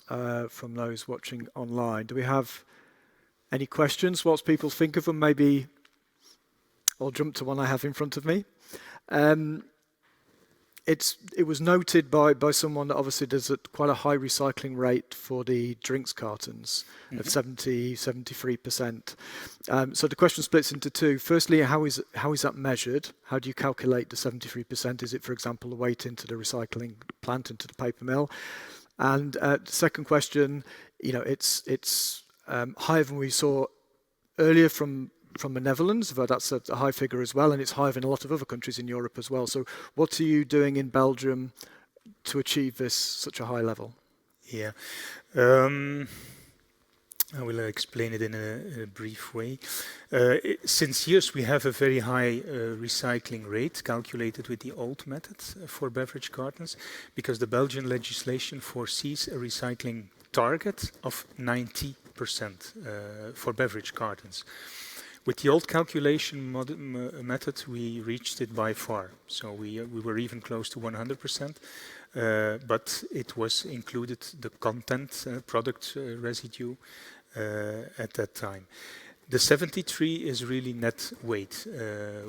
from those watching online. Do we have any questions? Whilst people think of them, maybe I'll jump to one I have in front of me. It was noted by someone that obviously there's quite a high recycling rate for the drinks cartons of 73%. So the question splits into two. Firstly, how is that measured? How do you calculate the 73%? Is it, for example, the weight into the recycling plant, into the paper mill? And the second question, it's higher than we saw earlier from the Netherlands, but that's a high figure as well, and it's higher in a lot of other countries in Europe as well. So what are you doing in Belgium to achieve such a high level? Yeah. I will explain it in a brief way. Since years we have a very high recycling rate calculated with the old method for beverage cartons, because the Belgian legislation foresees a recycling target of 90% for beverage cartons. With the old calculation method, we reached it by far. So we were even close to 100%, but it was included the content, product residue at that time. The 73 is really net weight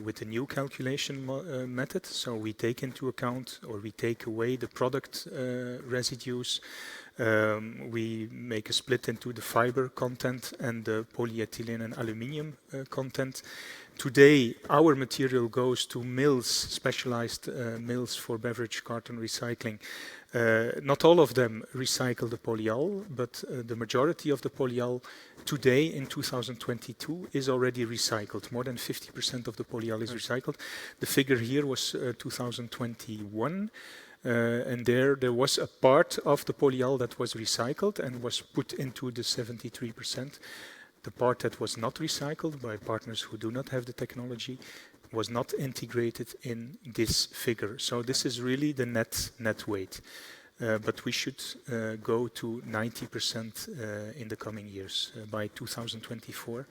with the new calculation method. So we take into account, or we take away the product residues. We make a split into the fiber content and the polyethylene and aluminium content. Today, our material goes to mills, specialized mills for beverage carton recycling. Not all of them recycle the polyol, but the majority of the polyol today in 2022 is already recycled. More than 50% of the polyol is recycled. The figure here was 2021. And there was a part of the polyol that was recycled and was put into the 73%. The part that was not recycled by partners who do not have the technology was not integrated in this figure. So this is really the net weight. But we should go to 90% in the coming years. By 2024,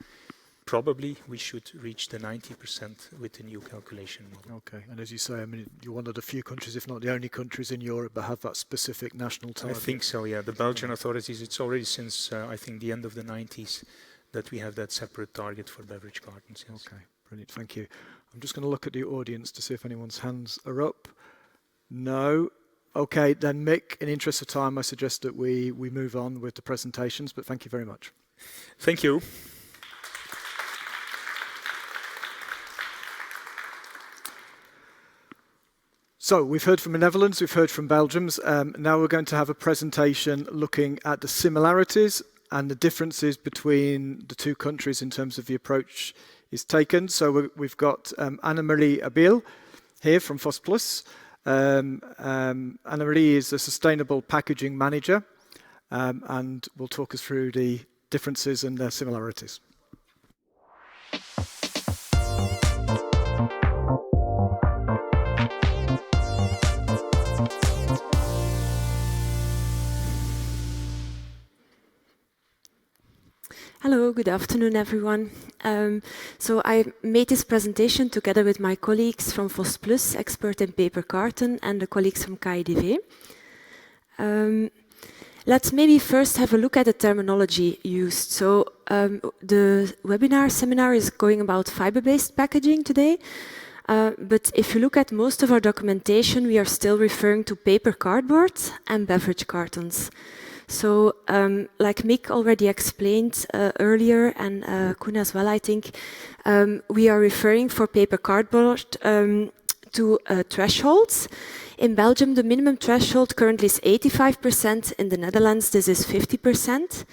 probably we should reach the 90% with the new calculation model. Okay, and as you say, I mean, you're one of the few countries, if not the only countries in Europe that have that specific national target. I think so, yeah. The Belgian authorities, it's already since, I think, the end of the 90s that we have that separate target for beverage cartons. Yes. Okay, brilliant, thank you. I'm just going to look at the audience to see if anyone's hands are up. No. Okay, then Mick, in the interest of time, I suggest that we move on with the presentations, but thank you very much. Thank you. So we've heard from the Netherlands, we've heard from Belgium. Now we're going to have a presentation looking at the similarities and the differences between the two countries in terms of the approach is taken. So we've got Anne-Marie Abiel here from Fost Plus. Anne-Marie is a sustainable packaging manager and will talk us through the differences and their similarities. Hello, good afternoon, everyone. So I made this presentation together with my colleagues from Fost Plus, expert in paper carton, and the colleagues from KIDV. Let's maybe first have a look at the terminology used. So the seminar is going about fiber-based packaging today. But if you look at most of our documentation, we are still referring to paper cardboard and beverage cartons. So, like Mick already explained earlier, and Koen as well, I think, we are referring for paper cardboard to thresholds. In Belgium, the minimum threshold currently is 85%. In the Netherlands, this is 50%.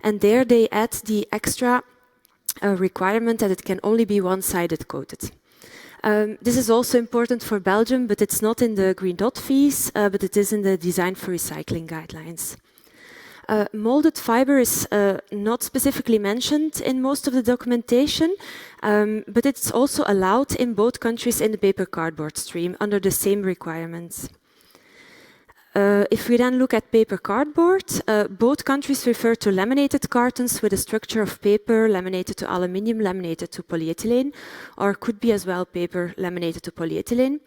And there they add the extra requirement that it can only be one-sided coated. This is also important for Belgium, but it's not in the Green Dot fees, but it is in the Design for Recycling guidelines. Molded fiber is not specifically mentioned in most of the documentation, but it's also allowed in both countries in the paper cardboard stream under the same requirements. If we then look at paper cardboard, both countries refer to laminated cartons with a structure of paper laminated to aluminium, laminated to polyethylene, or could be as well paper laminated to polyethylene,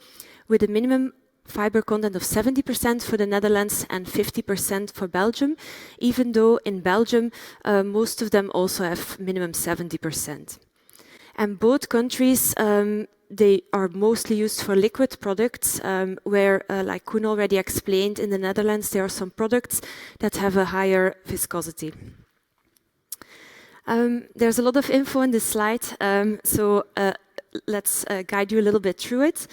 with a minimum fiber content of 70% for the Netherlands and 50% for Belgium, even though in Belgium most of them also have minimum 70%. And both countries, they are mostly used for liquid products, where, like Koen already explained, in the Netherlands there are some products that have a higher viscosity. There's a lot of info in this slide, so let's guide you a little bit through it.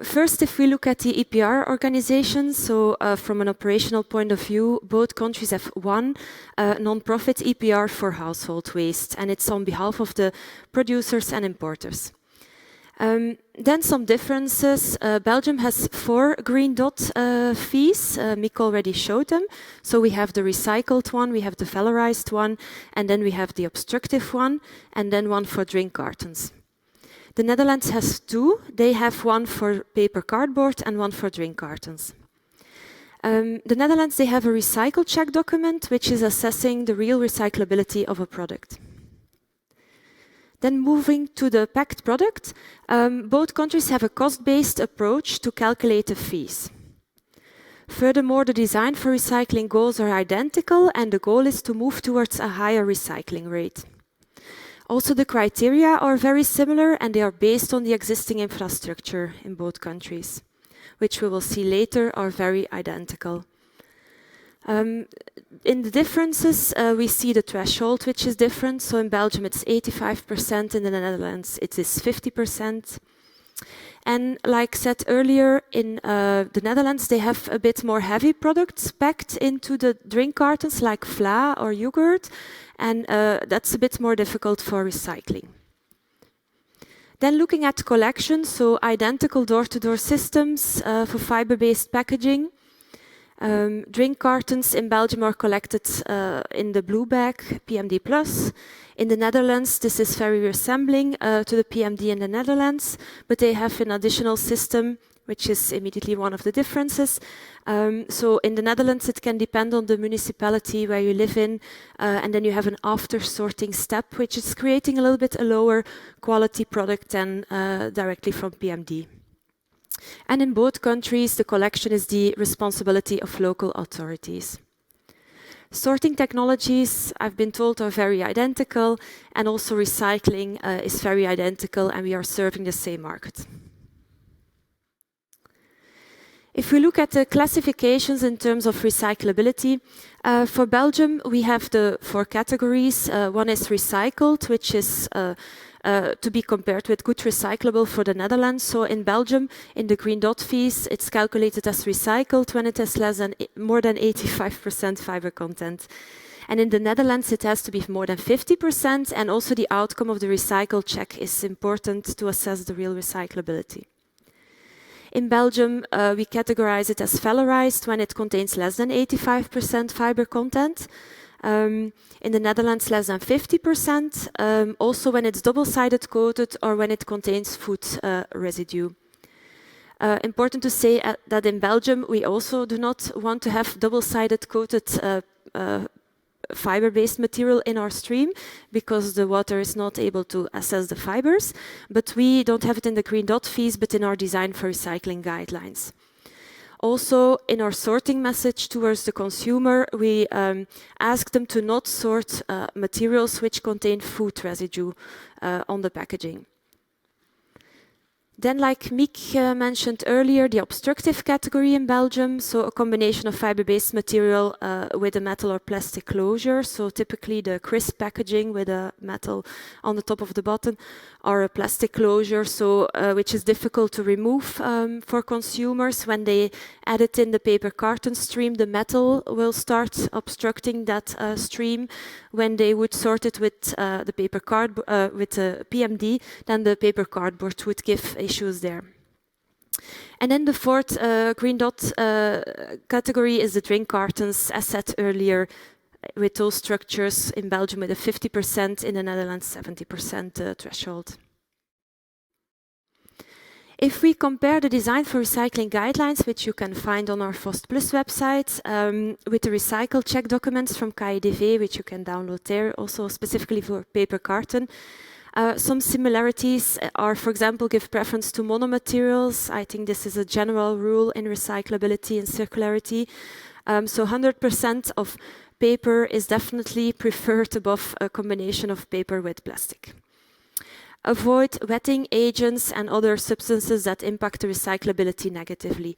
First, if we look at the EPR organization, so from an operational point of view, both countries have one non-profit EPR for household waste, and it's on behalf of the producers and importers. Then some differences. Belgium has 4 green dot fees. Mick already showed them. So we have the recycled one, we have the valorized one, and then we have the obstructive one, and then one for drink cartons. The Netherlands has 2. They have one for paper cardboard and one for drink cartons. The Netherlands, they have a recycle check document, which is assessing the real recyclability of a product. Then moving to the packed product, both countries have a cost-based approach to calculate the fees. Furthermore, the design for recycling goals are identical, and the goal is to move towards a higher recycling rate. Also, the criteria are very similar, and they are based on the existing infrastructure in both countries, which we will see later are very identical. In the differences, we see the threshold, which is different. So in Belgium, it's 85%. In the Netherlands, it is 50%. And like said earlier, in the Netherlands, they have a bit more heavy products packed into the drink cartons, like vla or yogurt. And that's a bit more difficult for recycling. Then looking at collection, so identical door-to-door systems for fiber-based packaging. Drink cartons in Belgium are collected in the blue bag, PMD+. In the Netherlands, this is very resembling to the PMD in the Netherlands, but they have an additional system, which is immediately one of the differences. So in the Netherlands, it can depend on the municipality where you live in, and then you have an after-sorting step, which is creating a little bit a lower quality product than directly from PMD. And in both countries, the collection is the responsibility of local authorities. Sorting technologies, I've been told, are very identical, and also recycling is very identical, and we are serving the same market. If we look at the classifications in terms of recyclability, for Belgium, we have the 4 categories. One is recycled, which is to be compared with good recyclable for the Netherlands. So in Belgium, in the green dot fees, it's calculated as recycled when it has more than 85% fiber content. And in the Netherlands, it has to be more than 50%, and also the outcome of the recycle check is important to assess the real recyclability. In Belgium, we categorize it as valorized when it contains less than 85% fiber content. In the Netherlands, less than 50%, also when it's double-sided coated or when it contains food residue. Important to say that in Belgium, we also do not want to have double-sided coated fiber-based material in our stream because the water is not able to assess the fibers, but we don't have it in the green dot fees, but in our design for recycling guidelines. Also, in our sorting message towards the consumer, we ask them to not sort materials which contain food residue on the packaging. Then, like Mick mentioned earlier, the obstructive category in Belgium, so a combination of fiber-based material with a metal or plastic closure, so typically the crisp packaging with a metal on the top of the bottom, or a plastic closure, so which is difficult to remove for consumers. When they add it in the paper carton stream, the metal will start obstructing that stream. When they would sort it with the paper with the PMD, then the paper cardboard would give issues there. And then the 4th green dot category is the drink cartons, as said earlier, with those structures in Belgium with a 50%, in the Netherlands 70% threshold. If we compare the design for recycling guidelines, which you can find on our Fost Plus website, with the recycle check documents from KIDV, which you can download there, also specifically for paper carton, some similarities are, for example, give preference to monomaterials. I think this is a general rule in recyclability and circularity. So 100% of paper is definitely preferred above a combination of paper with plastic. avoid wetting agents and other substances that impact the recyclability negatively.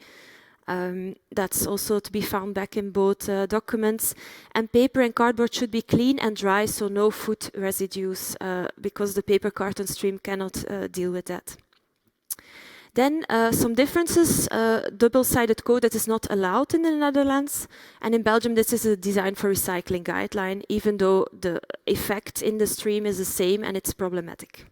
That's also to be found back in both documents. And paper and cardboard should be clean and dry, so no food residues, because the paper carton stream cannot deal with that. Then some differences, double-sided code that is not allowed in the Netherlands, and in Belgium this is a design for recycling guideline, even though the effect in the stream is the same and it's problematic.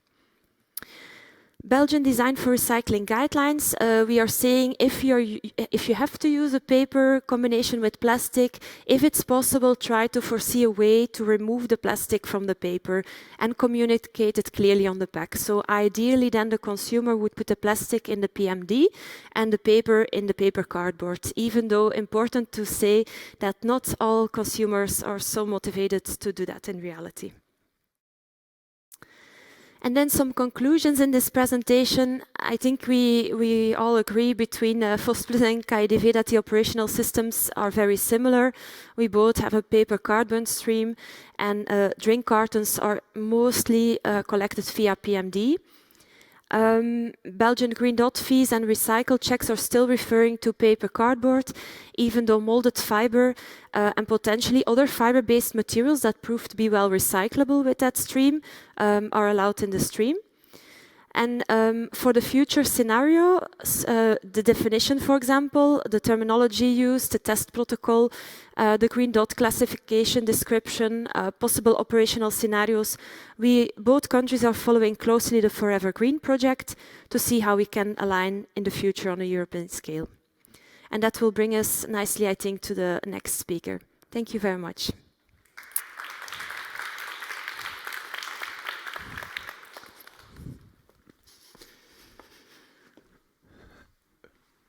Belgian design for recycling guidelines, we are saying if you have to use a paper combination with plastic, if it's possible, try to foresee a way to remove the plastic from the paper and communicate it clearly on the pack. So ideally then the consumer would put the plastic in the PMD and the paper in the paper cardboard, even though important to say that not all consumers are so motivated to do that in reality. And then some conclusions in this presentation. I think we all agree between Fost and KIDV that the operational systems are very similar. We both have a paper cardboard stream, and drink cartons are mostly collected via PMD. Belgian green dot fees and recycle checks are still referring to paper cardboard, even though molded fiber and potentially other fiber-based materials that prove to be well recyclable with that stream are allowed in the stream. And for the future scenario, the definition, for example, the terminology used, the test protocol, the green dot classification description, possible operational scenarios, both countries are following closely the Forever Green project to see how we can align in the future on a European scale. And that will bring us nicely, I think, to the next speaker. Thank you very much.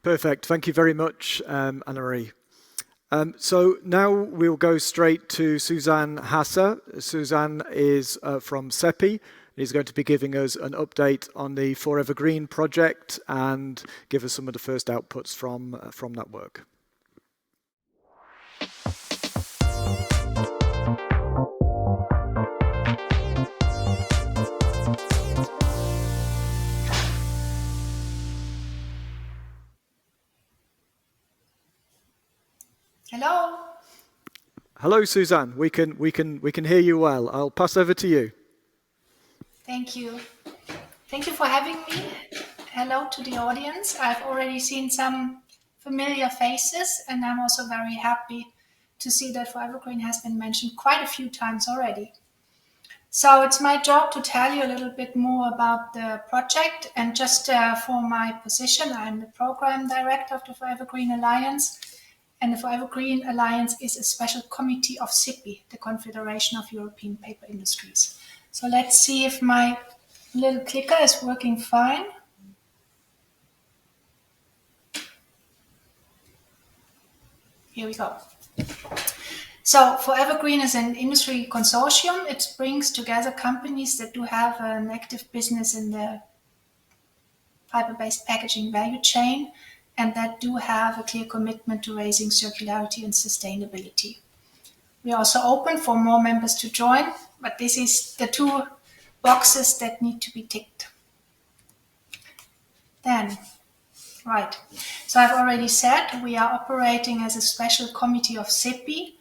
Perfect. Thank you very much, Anna-Marie. So now we'll go straight to Suzanne Hasser. Suzanne is from CEPI. He's going to be giving us an update on the Forever Green project and give us some of the first outputs from that work. Hello. Hello, Suzanne. We can hear you well. I'll pass over to you. Thank you. Thank you for having me. Hello to the audience. I've already seen some familiar faces, and I'm also very happy to see that Forever Green has been mentioned quite a few times already. So it's my job to tell you a little bit more about the project, and just for my position, I'm the program director of the Forever Green Alliance. And the Forever Green Alliance is a special committee of CEPI, the Confederation of European Paper Industries. So let's see if my little clicker is working fine. Here we go. So Forever Green is an industry consortium. It brings together companies that do have an active business in the fiber-based packaging value chain, and that do have a clear commitment to raising circularity and sustainability. We are also open for more members to join, but this is the two boxes that need to be ticked. Then, right. So I've already said we are operating as a special committee of CEPI,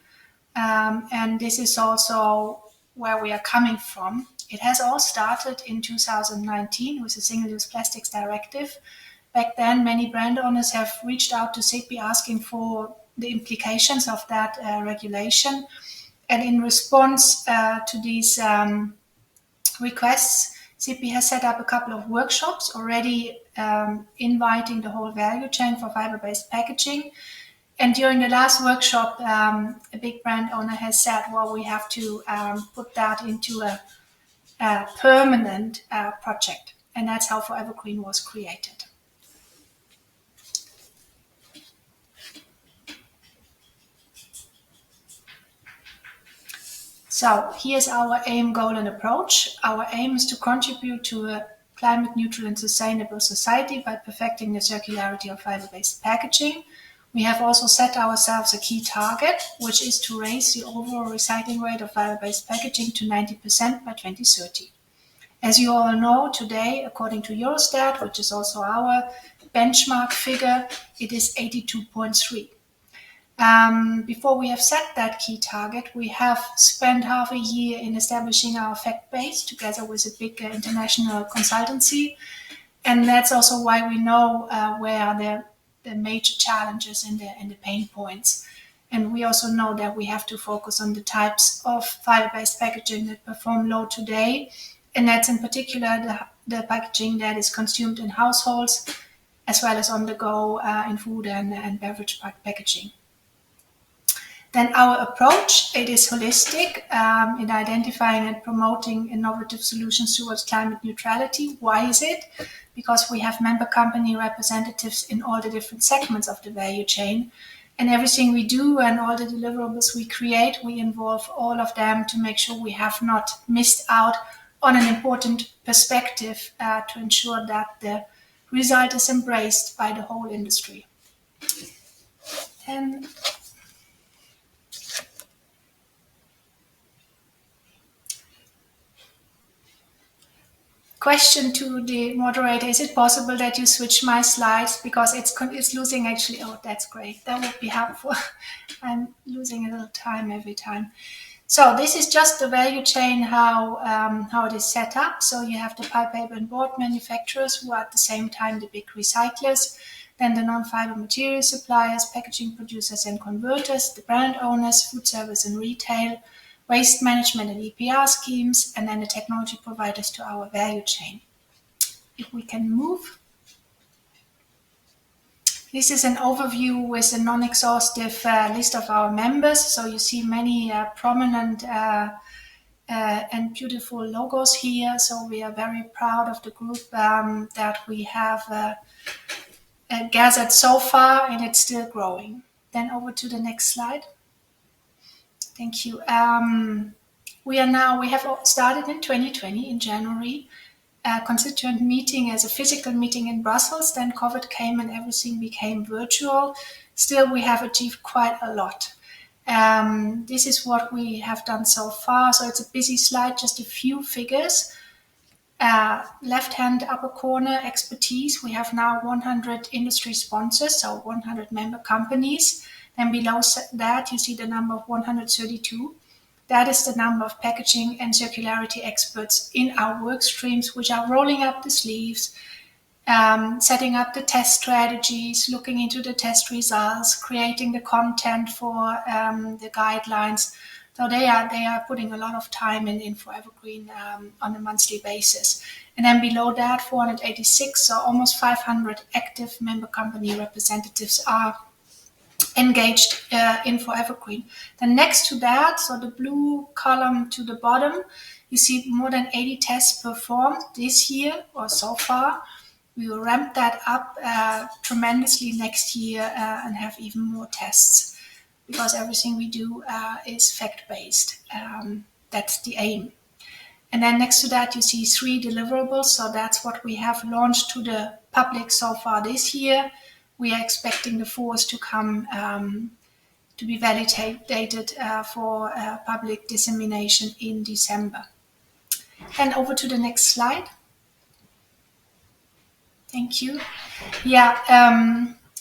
and this is also where we are coming from. It has all started in 2019 with the Single-Use Plastics Directive. Back then, many brand owners have reached out to CEPI asking for the implications of that regulation. And in response to these requests, CEPI has set up a couple of workshops already inviting the whole value chain for fiber-based packaging. And during the last workshop, a big brand owner has said, well, we have to put that into a permanent project. And that's how Forever Green was created. So here's our aim, goal, and approach. Our aim is to contribute to a climate neutral and sustainable society by perfecting the circularity of fiber-based packaging. We have also set ourselves a key target, which is to raise the overall recycling rate of fiber-based packaging to 90% by 2030. As you all know, today, according to Eurostat, which is also our benchmark figure, it is 82.3. Before we have set that key target, we have spent half a year in establishing our fact base together with a big international consultancy. And that's also why we know where are the major challenges and the pain points. And we also know that we have to focus on the types of fiber-based packaging that perform low today. And that's in particular the packaging that is consumed in households, as well as on the go in food and beverage packaging. Then our approach, it is holistic in identifying and promoting innovative solutions towards climate neutrality. Why is it? Because we have member company representatives in all the different segments of the value chain. And everything we do and all the deliverables we create, we involve all of them to make sure we have not missed out on an important perspective to ensure that the result is embraced by the whole industry. And question to the moderator, is it possible that you switch my slides because it's losing actually? Oh, that's great. That would be helpful. I'm losing a little time every time. So this is just the value chain, how it is set up. So you have the pulp, paper and board manufacturers who are at the same time the big recyclers, then the non-fiber material suppliers, packaging producers and converters, the brand owners, food service and retail, waste management and EPR schemes, and then the technology providers to our value chain. If we can move. This is an overview with a non-exhaustive list of our members. So you see many prominent and beautiful logos here. So we are very proud of the group that we have gathered so far, and it's still growing. Then over to the next slide. Thank you. We have started in 2020 in January, a constituent meeting as a physical meeting in Brussels. Then COVID came and everything became virtual. Still, we have achieved quite a lot. This is what we have done so far. So it's a busy slide, just a few figures. Left-hand upper corner, expertise. We have now 100 industry sponsors, so 100 member companies. And below that, you see the number of 132. That is the number of packaging and circularity experts in our work streams, which are rolling up the sleeves, setting up the test strategies, looking into the test results, creating the content for the guidelines. So they are putting a lot of time in for Evergreen on a monthly basis. And then below that, 486, so almost 500 active member company representatives are engaged in for Evergreen. Then next to that, so the blue column to the bottom, you see more than 80 tests performed this year or so far. We will ramp that up tremendously next year and have even more tests, because everything we do is fact-based. That's the aim. And then next to that, you see 3 deliverables. So that's what we have launched to the public so far this year. We are expecting the 4th to come to be validated for public dissemination in December. And over to the next slide. Thank you. Yeah,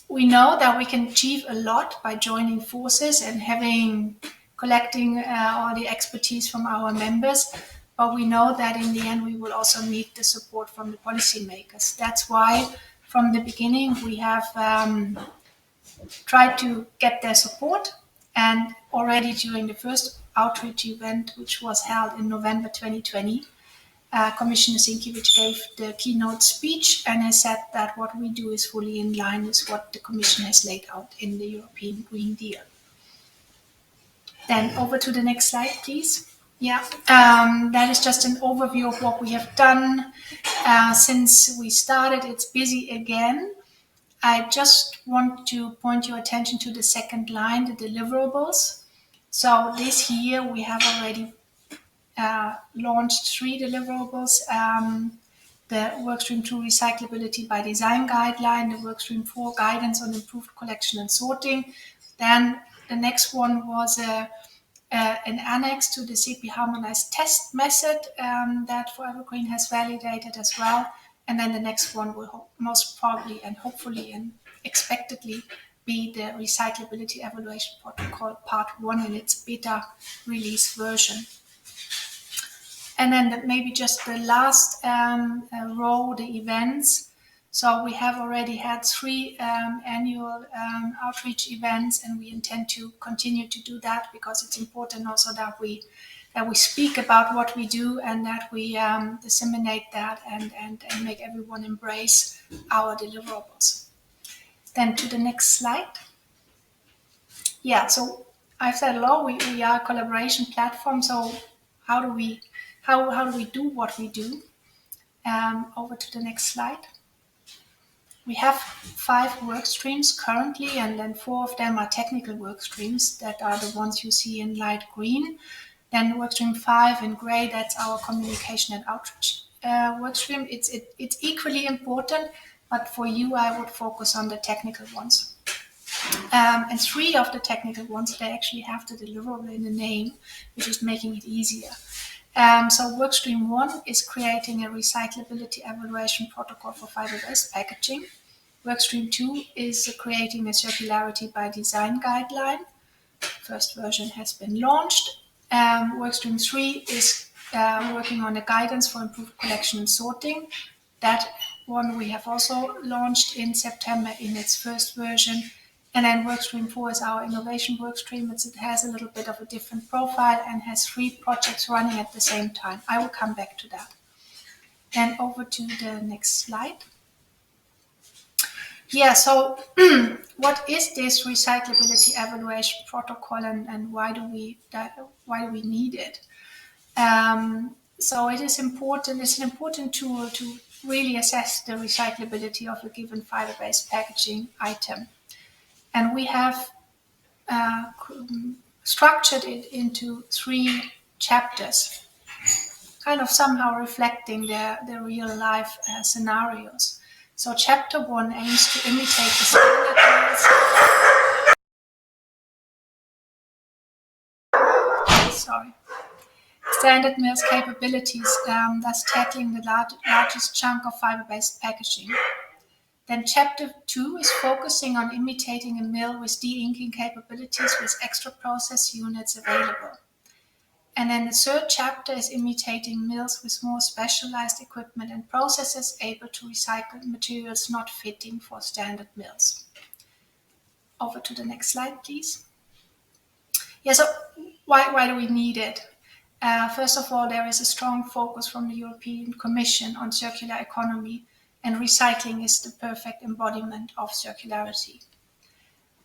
we know that we can achieve a lot by joining forces and collecting all the expertise from our members. But we know that in the end, we will also need the support from the policymakers. That's why from the beginning, we have tried to get their support. And already during the first outreach event, which was held in November 2020, Commissioner Sinkiewicz gave the keynote speech and has said that what we do is fully in line with what the Commission has laid out in the European Green Deal. Then over to the next slide, please. Yeah, that is just an overview of what we have done since we started. It's busy again. I just want to point your attention to the second line, the deliverables. So this year we have already launched 3 deliverables. The Workstream 2 Recyclability by Design Guideline, the Workstream 4 Guidance on Improved Collection and Sorting. Then the next one was a an annex to the CP harmonized test method that Forever Green has validated as well. And then the next one will most probably and hopefully and expectedly be the recyclability evaluation protocol part 1 in its beta release version. And then maybe just the last row, the events. So we have already had 3 annual outreach events, and we intend to continue to do that because it's important also that we speak about what we do and that we disseminate that and make everyone embrace our deliverables. Then to the next slide. Yeah, so I've said a lot, we are a collaboration platform, so how do we do what we do? Over to the next slide. We have 5 work streams currently, and then 4 of them are technical work streams that are the ones you see in light green. Then work stream 5 in gray, that's our communication and outreach work stream. It's equally important, but for you, I would focus on the technical ones. And 3 of the technical ones, they actually have the deliverable in the name, which is making it easier. So workstream 1 is creating a recyclability evaluation protocol for fiber-based packaging. Workstream 2 is creating a circularity by design guideline. First version has been launched. Workstream 3 is working on a guidance for improved collection and sorting. That one we have also launched in September in its first version. And then workstream 4 is our innovation workstream. It has a little bit of a different profile and has 3 projects running at the same time. I will come back to that. And over to the next slide. Yeah, so what is this recyclability evaluation protocol and why do we need it? So it is important. It's an important tool to really assess the recyclability of a given fiber-based packaging item. And we have structured it into 3 chapters, kind of somehow reflecting the real life scenarios. So chapter 1 aims to imitate the standard mill's capabilities, thus tackling the largest chunk of fiber-based packaging. Then chapter 2 is focusing on imitating a mill with de-inking capabilities with extra process units available. And then the 3rd chapter is imitating mills with more specialized equipment and processes able to recycle materials not fitting for standard mills. Over to the next slide, please. Yeah, so why do we need it? First of all, there is a strong focus from the European Commission on circular economy, and recycling is the perfect embodiment of circularity.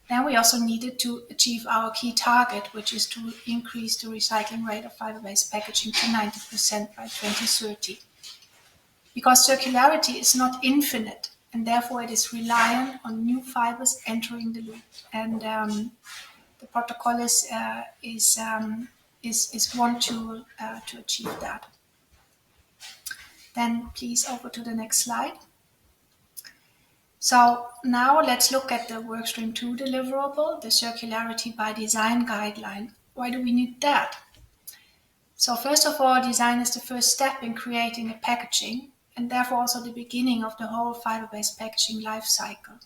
Then we also needed to achieve our key target, which is to increase the recycling rate of fiber-based packaging to 90% by 2030. Because circularity is not infinite, and therefore it is reliant on new fibers entering the loop. And the protocol is one tool to achieve that. Then please over to the next slide. So now let's look at the workstream 2 deliverable, the circularity by design guideline. Why do we need that? So first of all, design is the first step in creating a packaging and therefore also the beginning of the whole fiber-based packaging life cycle.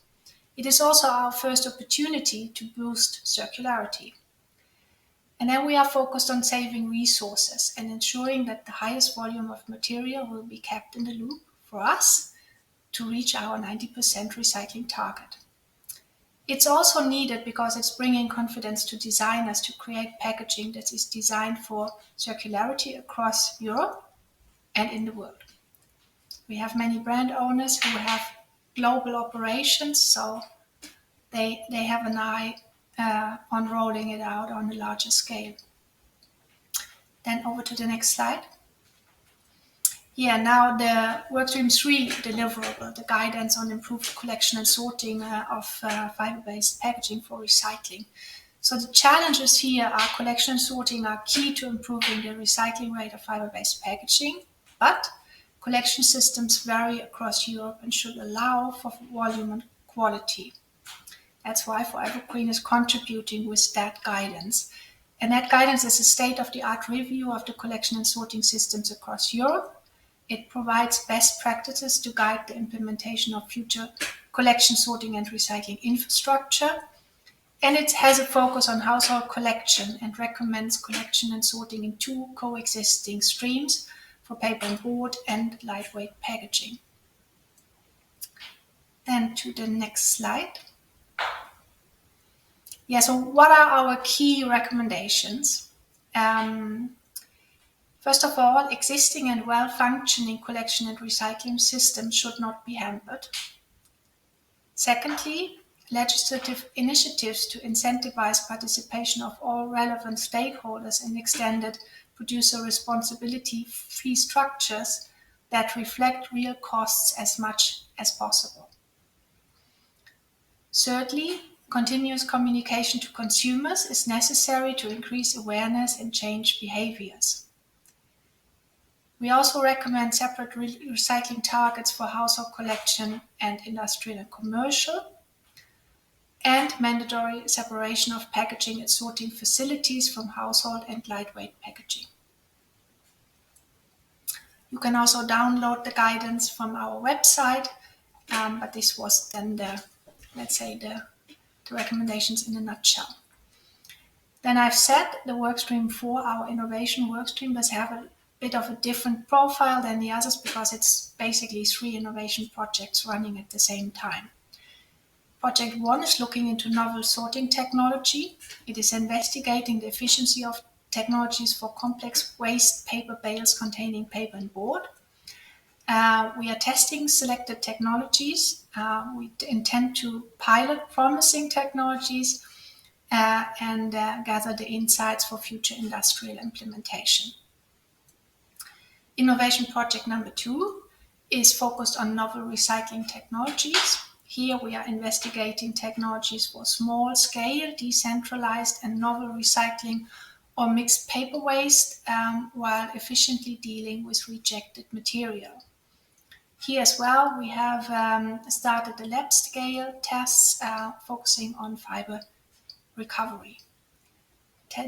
It is also our first opportunity to boost circularity. And then we are focused on saving resources and ensuring that the highest volume of material will be kept in the loop for us to reach our 90% recycling target. It's also needed because it's bringing confidence to designers to create packaging that is designed for circularity across Europe and in the world. We have many brand owners who have global operations, so they have an eye on rolling it out on a larger scale. Then over to the next slide. Yeah, now the workstream 3 deliverable, the guidance on improved collection and sorting of fiber-based packaging for recycling. So the challenges here are collection and sorting are key to improving the recycling rate of fiber-based packaging, but collection systems vary across Europe and should allow for volume and quality. That's why Forever Green is contributing with that guidance. And that guidance is a state-of-the-art review of the collection and sorting systems across Europe. It provides best practices to guide the implementation of future collection, sorting, and recycling infrastructure. And it has a focus on household collection and recommends collection and sorting in 2 coexisting streams for paper and board and lightweight packaging. Then to the next slide. Yeah, so what are our key recommendations? First of all, existing and well-functioning collection and recycling systems should not be hampered. Secondly, legislative initiatives to incentivize participation of all relevant stakeholders in extended producer responsibility fee structures that reflect real costs as much as possible. Thirdly, continuous communication to consumers is necessary to increase awareness and change behaviors. We also recommend separate recycling targets for household collection and industrial and commercial, and mandatory separation of packaging and sorting facilities from household and lightweight packaging. You can also download the guidance from our website, but this was then the recommendations in a nutshell. Then I've said the workstream 4, our innovation workstream, does have a bit of a different profile than the others because it's basically 3 innovation projects running at the same time. Project 1 is looking into novel sorting technology. It is investigating the efficiency of technologies for complex waste paper bales containing paper and board. We are testing selected technologies. We intend to pilot promising technologies and gather the insights for future industrial implementation. Innovation project number 2 is focused on novel recycling technologies. Here we are investigating technologies for small-scale, decentralized and novel recycling or mixed paper waste while efficiently dealing with rejected material. Here as well, we have started the lab-scale tests focusing on fiber recovery.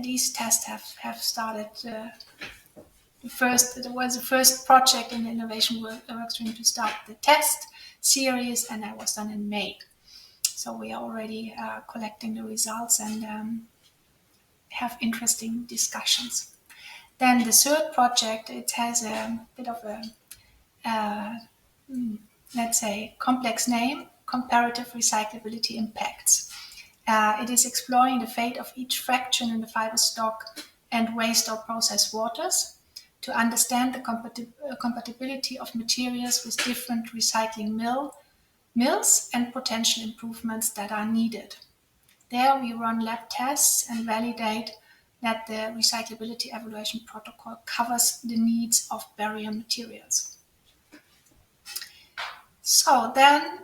These tests have started. It was the first project in the innovation workstream to start the test series, and that was done in May. So we are already collecting the results and have interesting discussions. Then the third project, it has a bit of a, let's say, complex name, comparative recyclability impacts. It is exploring the fate of each fraction in the fiber stock and waste or processed waters to understand the compatibility of materials with different recycling mills and potential improvements that are needed. There we run lab tests and validate that the recyclability evaluation protocol covers the needs of barrier materials. So then,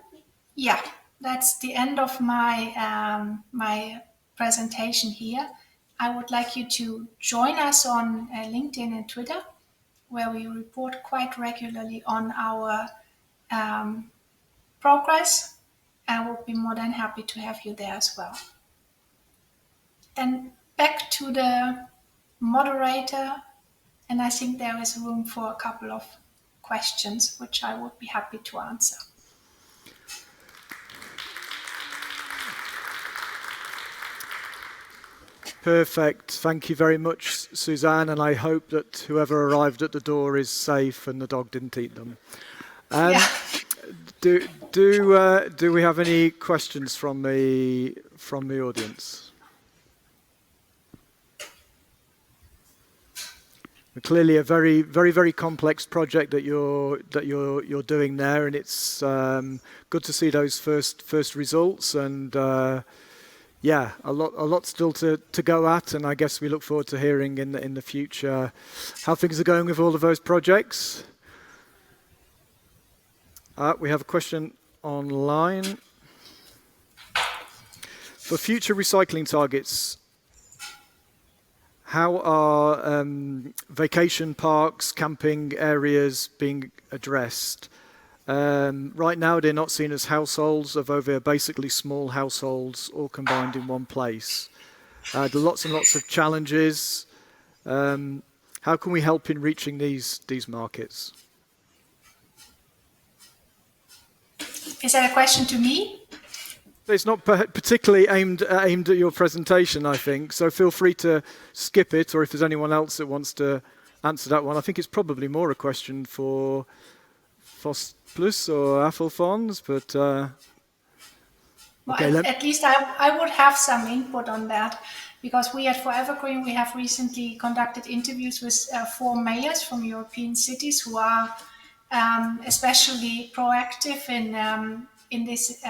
yeah, that's the end of my my presentation here. I would like you to join us on LinkedIn and Twitter, where we report quite regularly on our progress. I would be more than happy to have you there as well. Then back to the moderator, and I think there is room for a couple of questions, which I would be happy to answer. Perfect. Thank you very much, Suzanne, and I hope that whoever arrived at the door is safe and the dog didn't eat them. Yeah. Do we have any questions from the audience? Clearly, a very complex project that you're doing there, and it's good to see those first results. And yeah, a lot still to go at, and I guess we look forward to hearing in the future how things are going with all of those projects. We have a question online. For future recycling targets, how are vacation parks, camping areas being addressed? Right now, they're not seen as households, although they're basically small households all combined in one place. There are lots and lots of challenges. How can we help in reaching these markets? Is that a question to me? It's not particularly aimed at your presentation, I think, so feel free to skip it, or if there's anyone else that wants to answer that one. I think it's probably more a question for Fost Plus or Affelfons, but... Well, okay, at least I would have some input on that, because we at Forever Green, we have recently conducted interviews with 4 mayors from European cities who are especially proactive in this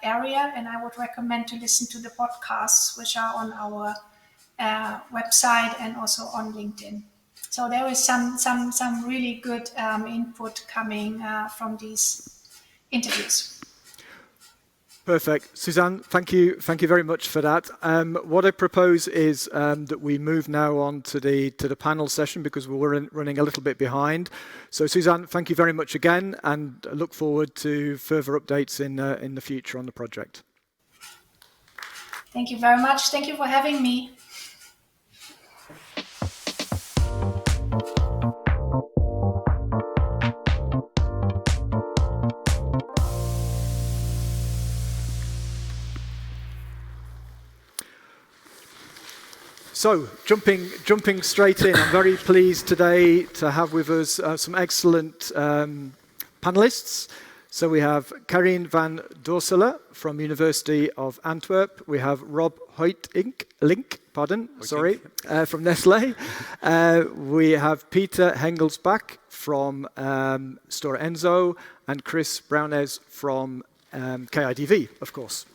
area, and I would recommend to listen to the podcasts which are on our website and also on LinkedIn. So there is some really good input coming from these interviews. Perfect. Suzanne, thank you very much for that. What I propose is that we move now on to the panel session, because we're running a little bit behind. So Suzanne, thank you very much again, and I look forward to further updates in the future on the project. Thank you very much. Thank you for having me. So, jumping straight in, I'm very pleased today to have with us some excellent panelists. So we have Karin van Doorselaar from University of Antwerp. We have Rob Hoytink from Nestlé. We have Peter Hengelsbach from Stora Enso, and Chris Brownes from KIDV, of course.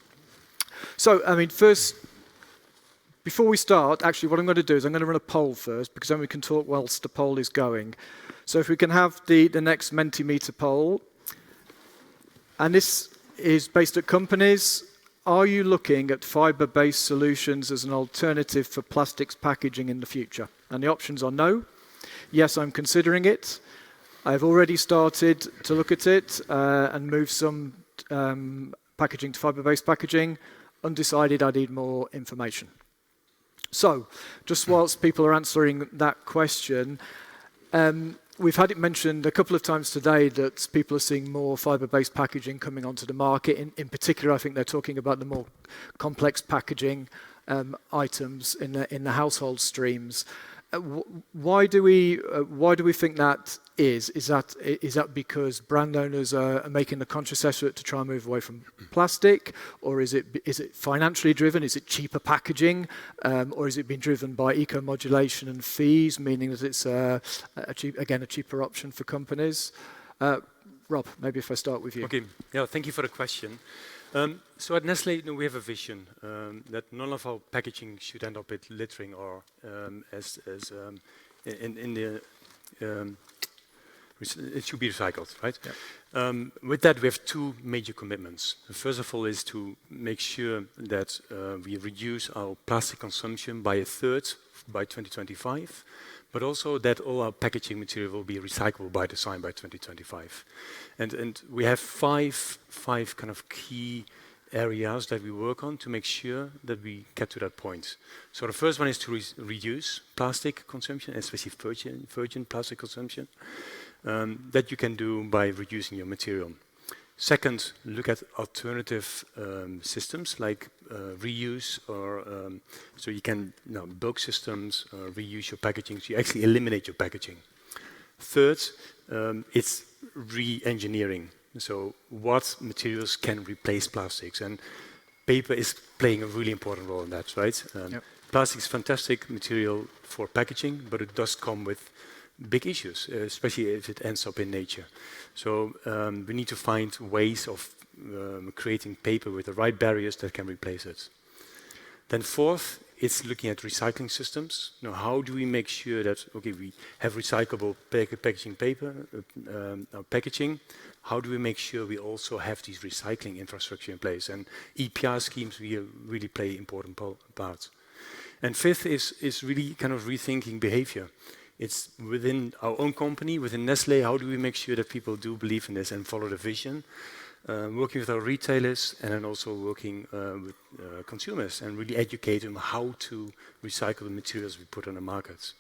So, I mean, first, before we start, actually what I'm going to do is I'm going to run a poll first, because then we can talk whilst the poll is going. So if we can have the next Mentimeter poll. And this is based at companies. Are you looking at fibre-based solutions as an alternative for plastics packaging in the future? And the options are no. Yes, I'm considering it. I've already started to look at it and move some packaging to fibre-based packaging. Undecided, I need more information. So, just whilst people are answering that question, we've had it mentioned a couple of times today that people are seeing more fibre-based packaging coming onto the market. In particular, I think they're talking about the more complex packaging items in the household streams. Why do we think that is? Is that because brand owners are making the conscious effort to try and move away from plastic, or is it financially driven? Is it cheaper packaging, or is it being driven by eco-modulation and fees, meaning that it's a cheaper option for companies? Rob, maybe if I start with you. Okay. Yeah. Thank you for the question. So at Nestlé, we have a vision that none of our packaging should end up with littering or it should be recycled, right? Yeah. With that, we have 2 major commitments. The first of all is to make sure that we reduce our plastic consumption by 1/3 by 2025, but also that all our packaging material will be recyclable by design by 2025. And we have five kind of key areas that we work on to make sure that we get to that point. So the first one is to reduce plastic consumption, especially virgin plastic consumption. That you can do by reducing your material. Second, look at alternative systems like reuse, or so you can bulk systems, reuse your packaging, so you actually eliminate your packaging. Third, it's re-engineering. So what materials can replace plastics? And paper is playing a really important role in that, right? Yep. Plastic is fantastic material for packaging, but it does come with big issues, especially if it ends up in nature. So we need to find ways of creating paper with the right barriers that can replace it. Then fourth, it's looking at recycling systems. How do we make sure that, okay, we have recyclable packaging paper, packaging. How do we make sure we also have these recycling infrastructure in place? And EPR schemes really play an important part. And fifth is really kind of rethinking behavior. It's within our own company, within Nestlé, how do we make sure that people do believe in this and follow the vision? working with our retailers, and then also working with consumers and really educate them how to recycle the materials we put on the markets.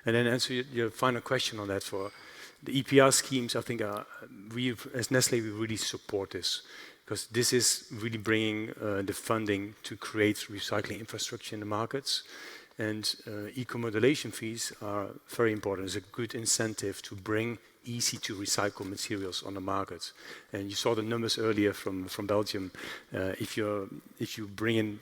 And then answer your final question on that for the EPR schemes, I think we, as Nestlé, we really support this, because this is really bringing the funding to create recycling infrastructure in the markets. And eco-modulation fees are very important. It's a good incentive to bring easy to recycle materials on the market. And you saw the numbers earlier from Belgium. If you bring in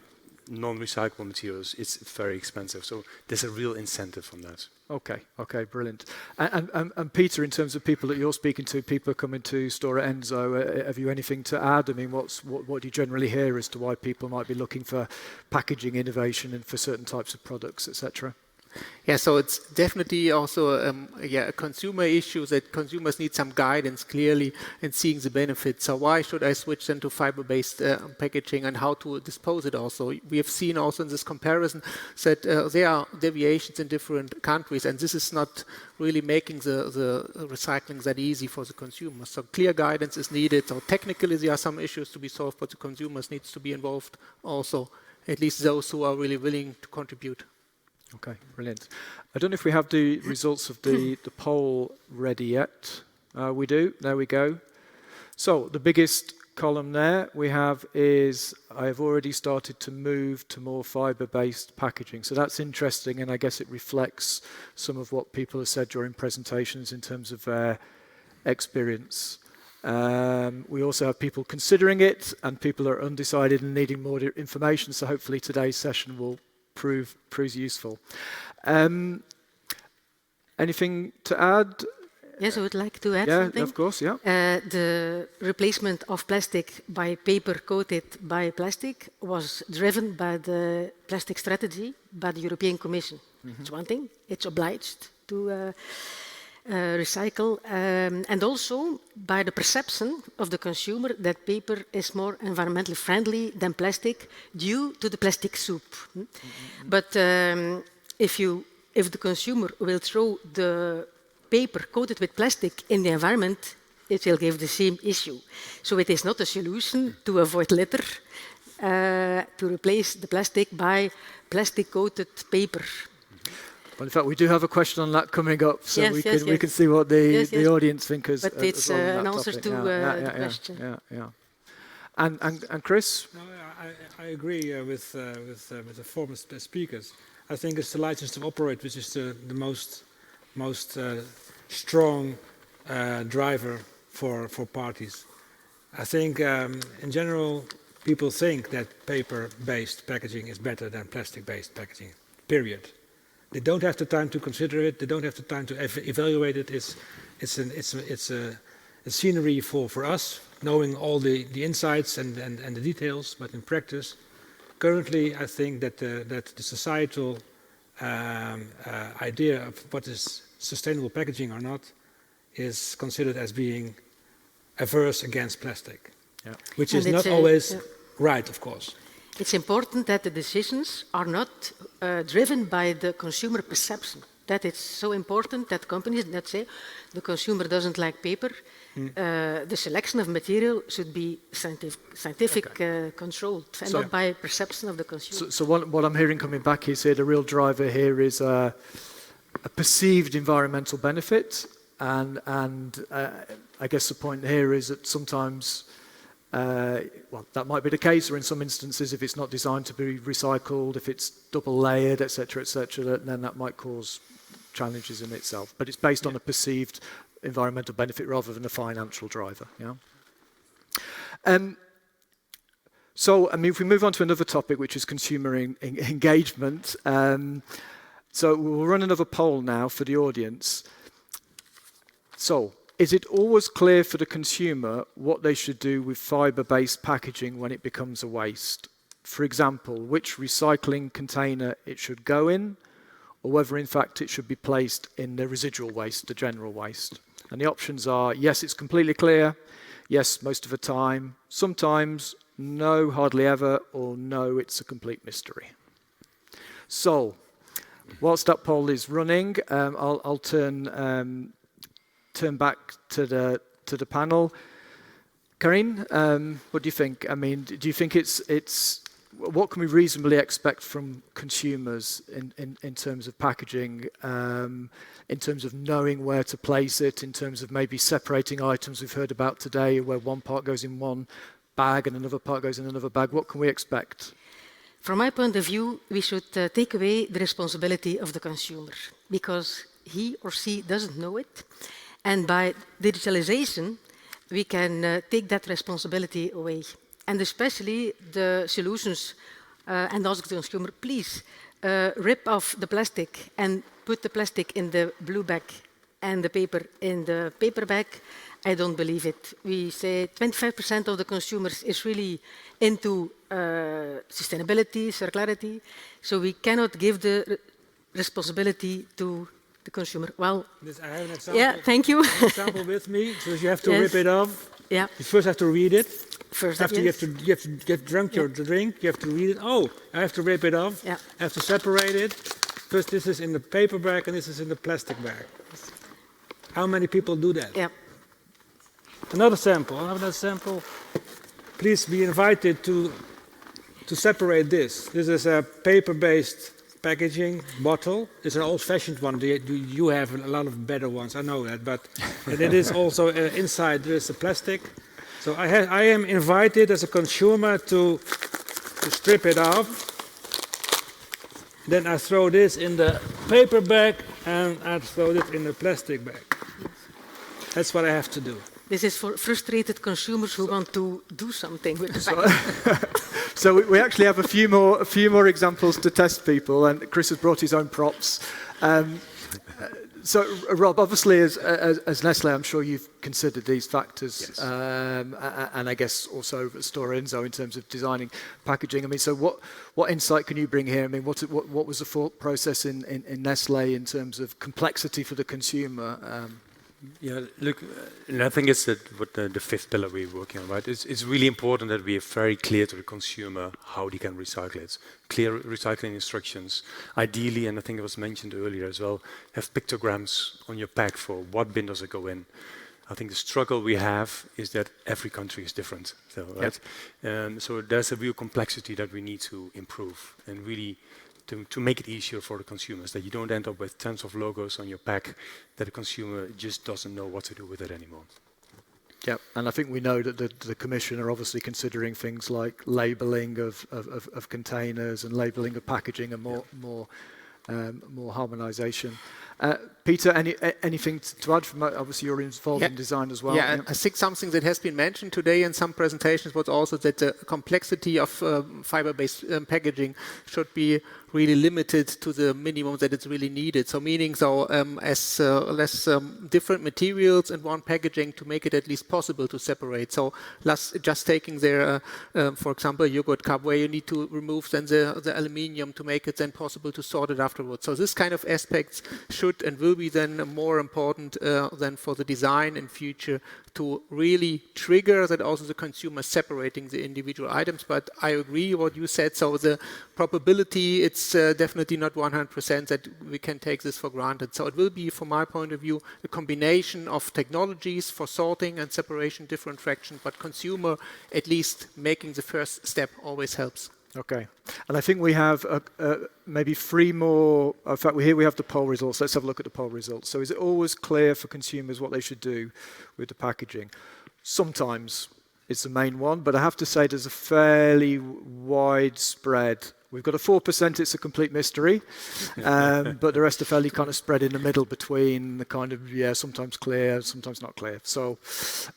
non-recyclable materials, it's very expensive. So there's a real incentive on that. Okay, brilliant. And Peter, in terms of people that you're speaking to, people coming to store at Enzo, have you anything to add? I mean, what do you generally hear as to why people might be looking for packaging innovation and for certain types of products, etc.? Yeah, so it's definitely also a consumer issue that consumers need some guidance clearly in seeing the benefits. So why should I switch then to fiber-based packaging, and how to dispose it also? We have seen also in this comparison that there are deviations in different countries, and this is not really making the recycling that easy for the consumers. So clear guidance is needed. So technically there are some issues to be solved, but the consumers needs to be involved also, at least those who are really willing to contribute. Okay, brilliant. I don't know if we have the results of the poll ready yet. We do. There we go. So the biggest column there we have is I have already started to move to more fibre-based packaging. So that's interesting, and I guess it reflects some of what people have said during presentations in terms of their experience. We also have people considering it, and people are undecided and needing more information. So hopefully today's session will proves useful. Anything to add? Yes, I would like to add something. Yeah, of course, yeah. The replacement of plastic by paper coated by plastic was driven by the plastic strategy by the European Commission. It's one thing, it's obliged to recycle, and also by the perception of the consumer that paper is more environmentally friendly than plastic due to the plastic soup. But if the consumer will throw the paper coated with plastic in the environment, it will give the same issue. So it is not a solution to avoid litter, to replace the plastic by plastic coated paper. Well, in fact, we do have a question on that coming up, so yes, we can see what the audience think as but it's well an answer topic. to the question. Yeah. And Chris? No, I agree with the former speakers. I think it's the license to operate which is the most strong driver for parties. I think in general people think that paper-based packaging is better than plastic-based packaging. Period. They don't have the time to consider it. They don't have the time to evaluate it. It's a scenery for us, knowing all the insights and the details. But in practice, currently, I think that the societal idea of what is sustainable packaging or not is considered as being averse against plastic, which is not always right, of course. It's important that the decisions are not driven by the consumer perception. That it's so important that companies that say the consumer doesn't like paper, the selection of material should be scientific controlled and not by perception of the consumer. So what I'm hearing coming back is here, the real driver here is a perceived environmental benefit, and I guess the point here is that sometimes well, that might be the case, or in some instances, if it's not designed to be recycled, if it's double layered, etc., then that might cause challenges in itself. But it's based on a perceived environmental benefit rather than a financial driver. Yeah. So, I mean, if we move on to another topic, which is consumer engagement. So we'll run another poll now for the audience. So, is it always clear for the consumer what they should do with fibre-based packaging when it becomes a waste? For example, which recycling container it should go in, or whether in fact it should be placed in the residual waste, the general waste. And the options are, yes, it's completely clear, yes, most of the time, sometimes, no, hardly ever, or no, it's a complete mystery. So, whilst that poll is running, I'll turn back to the panel. Karine, what do you think? I mean, do you think it's what can we reasonably expect from consumers in terms of packaging, in terms of knowing where to place it, in terms of maybe separating items we've heard about today, where one part goes in one bag and another part goes in another bag? What can we expect? From my point of view, we should take away the responsibility of the consumer because he or she doesn't know it. And by digitalization, we can take that responsibility away. And especially the solutions, and ask the consumer, please rip off the plastic and put the plastic in the blue bag and the paper in the paper bag. I don't believe it. We say 25% of the consumers is really into sustainability, circularity, so we cannot give the responsibility to the consumer. Well, I have an example. Yeah, thank you. An example with me. So you have to Yes. rip it off. Yeah. You first have to read it. First, After yes. you have to get drunk your drink, you have to read it. Oh, I have to rip it off. Yeah. I have to separate it. First, this is in the paper bag and this is in the plastic bag. How many people do that? Yeah. Another sample. Please be invited to separate this. This is a paper-based packaging bottle. It's an old-fashioned one. You have a lot of better ones. I know that, but and it is also inside there is a plastic. So I am invited as a consumer to strip it off. Then I throw this in the paper bag and I throw it in the plastic bag. That's what I have to do. This is for frustrated consumers who want to do something with the packaging. So we actually have a few more examples to test people, and Chris has brought his own props. So Rob, obviously as Nestlé, I'm sure you've considered these factors, Yes. and I guess also Stora Enso in terms of designing packaging. I mean, so what insight can you bring here? I mean, what was the thought process in Nestlé in terms of complexity for the consumer? Yeah, look, and I think it's what the fifth pillar we're working on, right? It's really important that we are very clear to the consumer how they can recycle it. Clear recycling instructions. Ideally, and I think it was mentioned earlier as well, have pictograms on your pack for what bin does it go in. I think the struggle we have is that every country is different, so, right? So there's a real complexity that we need to improve and really to make it easier for the consumers, that you don't end up with tons of logos on your pack that the consumer just doesn't know what to do with it anymore. Yeah, and I think we know that the Commission are obviously considering things like labelling of containers and labelling of packaging and more harmonisation. Peter, anything to add? From obviously you're involved in design as well. Yeah, I think something that has been mentioned today in some presentations was also that the complexity of fiber-based packaging should be really limited to the minimum that it's really needed. So meaning as less different materials in one packaging to make it at least possible to separate. So just taking there, for example, a yogurt cup where you need to remove then the aluminium to make it then possible to sort it afterwards. So this kind of aspects should and will be then more important than for the design in future to really trigger that also the consumer separating the individual items. But I agree what you said. So the probability, it's definitely not 100% that we can take this for granted. So it will be, from my point of view, a combination of technologies for sorting and separation, different fractions, but consumer at least making the first step always helps. Okay, and I think we have maybe three more. In fact, we have the poll results. Let's have a look at the poll results. So is it always clear for consumers what they should do with the packaging? Sometimes it's the main one, but I have to say there's a fairly widespread. We've got a 4%, it's a complete mystery, but the rest are fairly kind of spread in the middle between the kind of, sometimes clear, sometimes not clear. So,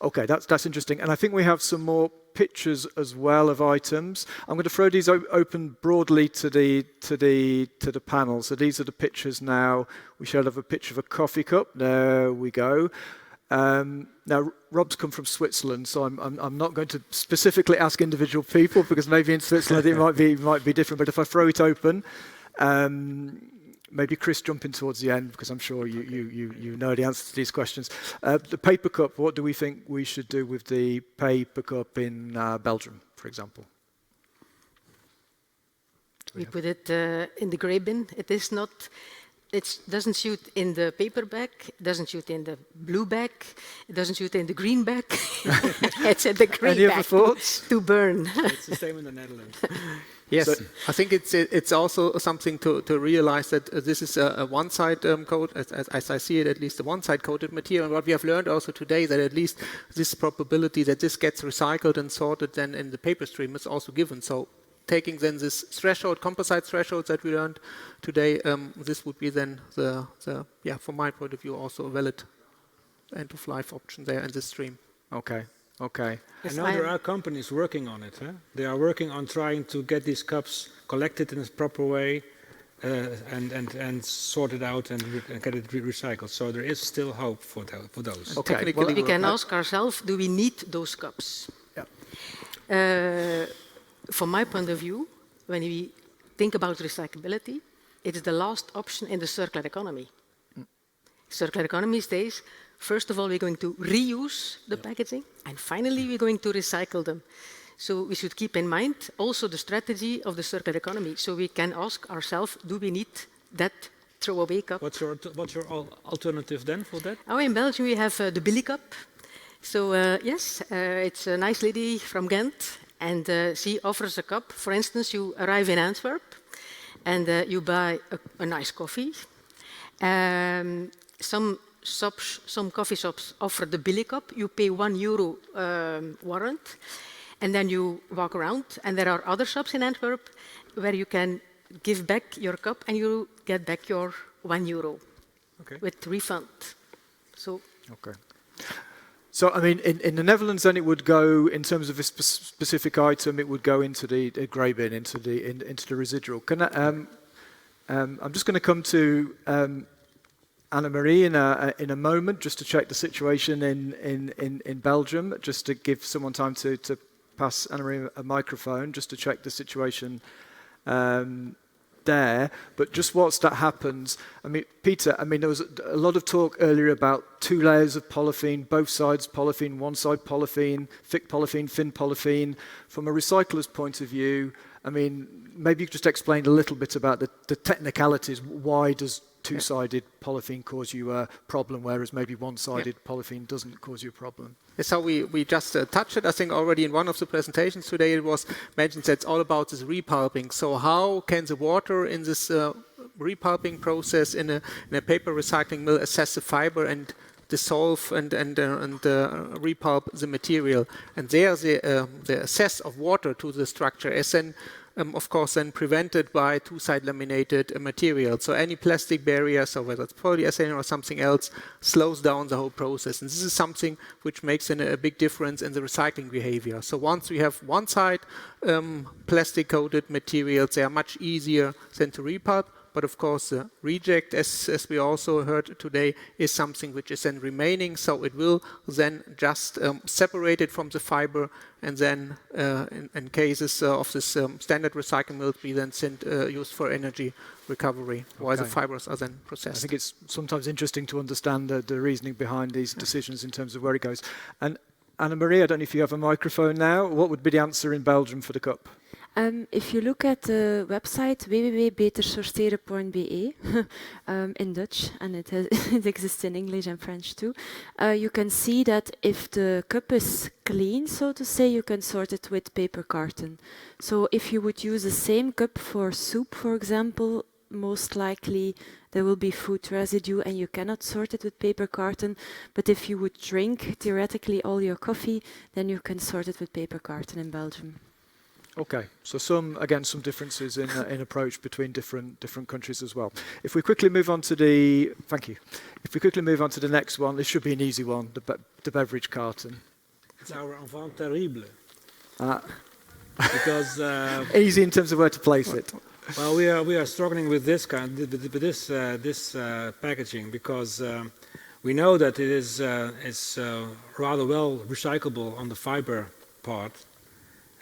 okay, that's interesting. And I think we have some more pictures as well of items. I'm going to throw these open broadly to the panel. So these are the pictures now. We shall have a picture of a coffee cup. There we go. Now, Rob's come from Switzerland, so I'm not going to specifically ask individual people because maybe in Switzerland it might be different. But if I throw it open, maybe Chris jump in towards the end because I'm sure you know the answer to these questions. The paper cup. What do we think we should do with the paper cup in Belgium, for example? We put it in the grey bin. It is not it doesn't shoot in the paper bag, it doesn't shoot in the blue bag, it doesn't shoot in the green bag. It's in the green Any bag other thoughts? to burn. It's the same in the Netherlands. Yes, So- I think it's also something to realize that this is a one-side code, as I see it, at least a one-side coded material. And what we have learned also today, that at least this probability that this gets recycled and sorted then in the paper stream is also given. So taking then this threshold, composite thresholds that we learned today, this would be then yeah, from my point of view, also a valid end-of-life option there in this stream. Okay. Okay. I know there are companies working on it. Huh? They are working on trying to get these cups collected in a proper way and sorted out and get it recycled. So there is still hope for those. Okay. Technically, Well, We can ask ourselves, do we need those cups? Yeah. From my point of view, when we think about recyclability, it is the last option in the circular economy. Circular economy says, first of all, we're going to reuse the packaging, and finally, we're going to recycle them. So we should keep in mind also the strategy of the circular economy. So we can ask ourselves, do we need that throwaway cup? What's your alternative then for that? Oh, in Belgium, we have the Billy Cup. So yes, it's a nice lady from Ghent, and she offers a cup. For instance, you arrive in Antwerp, and you buy a nice coffee. Some coffee shops offer the Billy Cup. You pay €1 warrant, and then you walk around. And there are other shops in Antwerp where you can give back your cup, and you get back your €1 with refund. So. Okay. So, I mean, in the Netherlands, then it would go, in terms of a specific item, it would go into the grey bin, into the residual. Can I, I'm just going to come to Anne-Marie in a moment, just to check the situation in Belgium, just to give someone time to pass Anne-Marie a microphone, just to check the situation there. But just whilst that happens, I mean, Peter, I mean, there was a lot of talk earlier about 2 layers of polythene, both sides polythene, one side polythene, thick polythene, thin polythene. From a recycler's point of view, I mean, maybe you could just explain a little bit about the technicalities. Why does two-sided polythene cause you a problem, whereas maybe one-sided polythene doesn't cause you a problem? So we just touched it, I think, already in one of the presentations today. It was mentioned that it's all about this repulping. So how can the water in this repulping process in a paper recycling mill assess the fiber and dissolve and repulp the material? And there the access of water to the structure is then of course then prevented by two-side laminated material. So any plastic barrier, so whether it's polyethylene or something else, slows down the whole process. And this is something which makes a big difference in the recycling behavior. So once we have one side plastic-coated materials, they are much easier than to repulp. But of course, the reject, as we also heard today, is something which is then remaining. So it will then just separate it from the fiber, and then in cases of this standard recycling mill, be then used for energy recovery, while the fibers are then processed. I think it's sometimes interesting to understand the reasoning behind these decisions in terms of where it goes. And Anne-Marie, I don't know if you have a microphone now. What would be the answer in Belgium for the cup? If you look at the website www.betersorteren.be in Dutch, and it exists in English and French too, you can see that if the cup is clean, so to say, you can sort it with paper carton. So if you would use the same cup for soup, for example, most likely there will be food residue and you cannot sort it with paper carton. But if you would drink, theoretically, all your coffee, then you can sort it with paper carton in Belgium. Okay, so some differences in approach between different countries as well. If we quickly move on to thank you. If we quickly move on to the next one, this should be an easy one, the beverage carton. It's our enfant terrible. Because easy in terms of where to place it. Well, we are struggling with this packaging because we know that it is rather well recyclable on the fiber part.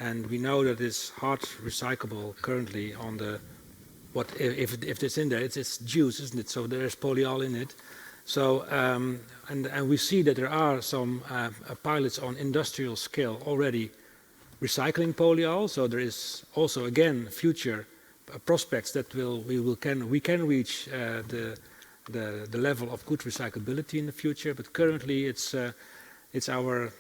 And we know that it's hard recyclable currently on the if it's in there, it's juice, isn't it? So there's polyol in it. So and we see that there are some pilots on industrial scale already recycling polyol. So there is also again future prospects that we can reach the level of good recyclability in the future. But currently, it's our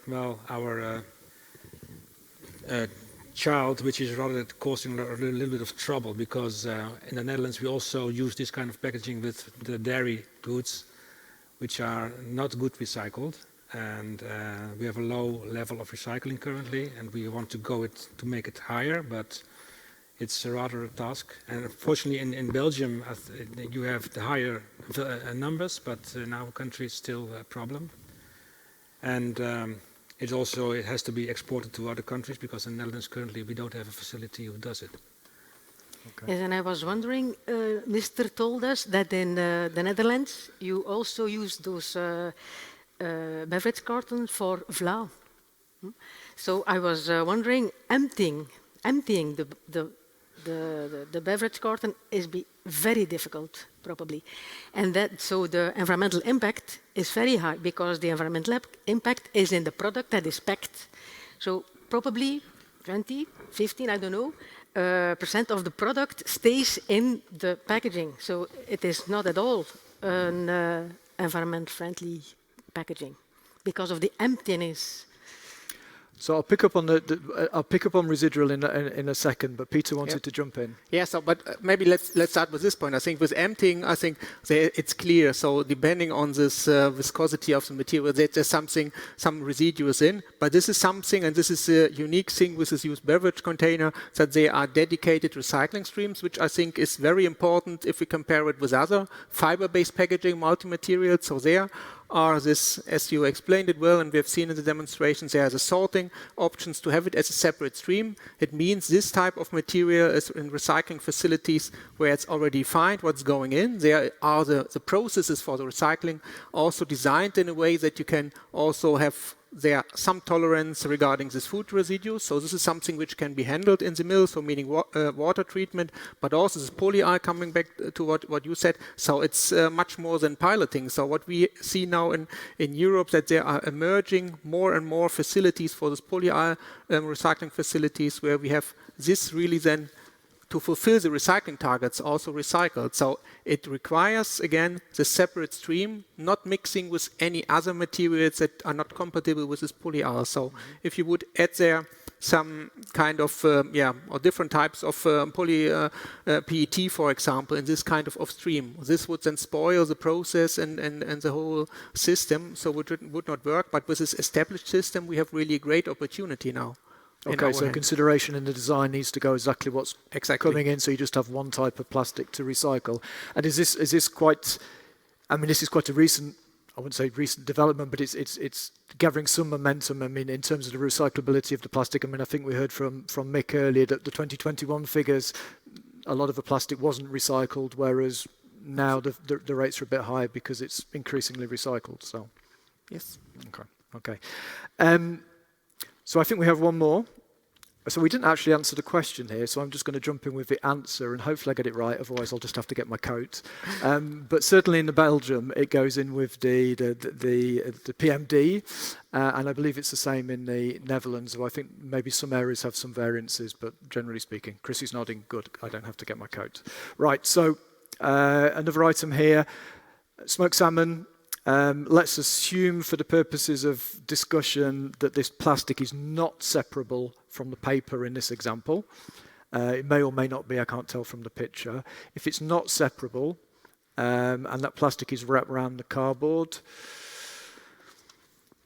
child which is rather causing a little bit of trouble, because in the Netherlands we also use this kind of packaging with the dairy goods, which are not good recycled, and we have a low level of recycling currently, and we want to make it higher, but it's a rather a task. And unfortunately in Belgium you have the higher numbers, but in our country it's still a problem. And it has to be exported to other countries, because in the Netherlands currently we don't have a facility who does it. Okay. Yes, and I was wondering, Mr. told us that in the Netherlands you also use those beverage cartons for Vla. So I was wondering, emptying the beverage carton is very difficult, probably, and so the environmental impact is very high, because the environmental impact is in the product that is packed. So probably 20, 15, I don't know, % of the product stays in the packaging. So it is not at all an environment-friendly packaging because of the emptiness. So I'll pick up on residual in a second, but Peter wanted to jump in. Yeah, so but maybe let's start with this point. I think with emptying, I think it's clear. So depending on this viscosity of the material, there's some residues in. But this is something, and this is a unique thing with this used beverage container, that they are dedicated recycling streams, which I think is very important if we compare it with other fiber-based packaging, multi-materials. So there are this, as you explained it well, and we have seen in the demonstrations, there are the sorting options to have it as a separate stream. It means this type of material is in recycling facilities where it's already defined what's going in. There are the processes for the recycling also designed in a way that you can also have there some tolerance regarding this food residue. So this is something which can be handled in the mill, so meaning water treatment, but also this poly-eye, coming back to what you said. So it's much more than piloting. So what we see now in Europe, that there are emerging more and more facilities for this poly-eye recycling facilities, where we have this really then to fulfill the recycling targets also recycled. So it requires, again, the separate stream, not mixing with any other materials that are not compatible with this polyol. So if you would add there some kind of, or different types of PET, for example, in this kind of stream, this would then spoil the process and the whole system, so it would not work. But with this established system, we have really a great opportunity now. Okay, so consideration in the design needs to go exactly what's coming in, so you just have one type of plastic to recycle. And is this quite? I mean, this is quite a recent. I wouldn't say recent development, but it's gathering some momentum. I mean, in terms of the recyclability of the plastic. I mean, I think we heard from Mick earlier that the 2021 figures, a lot of the plastic wasn't recycled, whereas now the rates are a bit higher because it's increasingly recycled. So, yes. Okay. So I think we have one more. So we didn't actually answer the question here, so I'm just going to jump in with the answer, and hopefully I get it right, otherwise I'll just have to get my coat. But certainly in Belgium, it goes in with the PMD, and I believe it's the same in the Netherlands, so I think maybe some areas have some variances, but generally speaking, Chrissy's nodding, good, I don't have to get my coat. Right, so another item here, smoked salmon. Let's assume for the purposes of discussion that this plastic is not separable from the paper in this example. It may or may not be, I can't tell from the picture. If it's not separable, and that plastic is wrapped around the cardboard.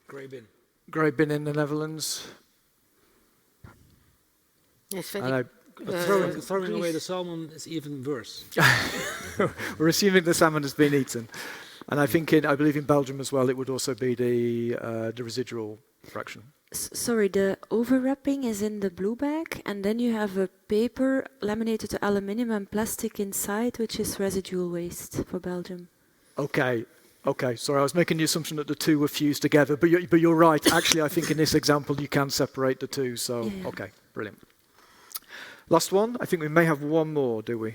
Grey bin. Grey bin in the Netherlands. Yes, very throwing away the salmon is even worse. We're assuming the salmon has been eaten. And I think I believe in Belgium as well, it would also be the residual fraction. Sorry, the overwrapping is in the blue bag, and then you have a paper laminated to aluminium and plastic inside, which is residual waste for Belgium. Okay. Sorry, I was making the assumption that the two were fused together, but you're right. Actually, I think in this example you can separate the two. So, yeah. Okay, brilliant. Last one. I think we may have one more, do we?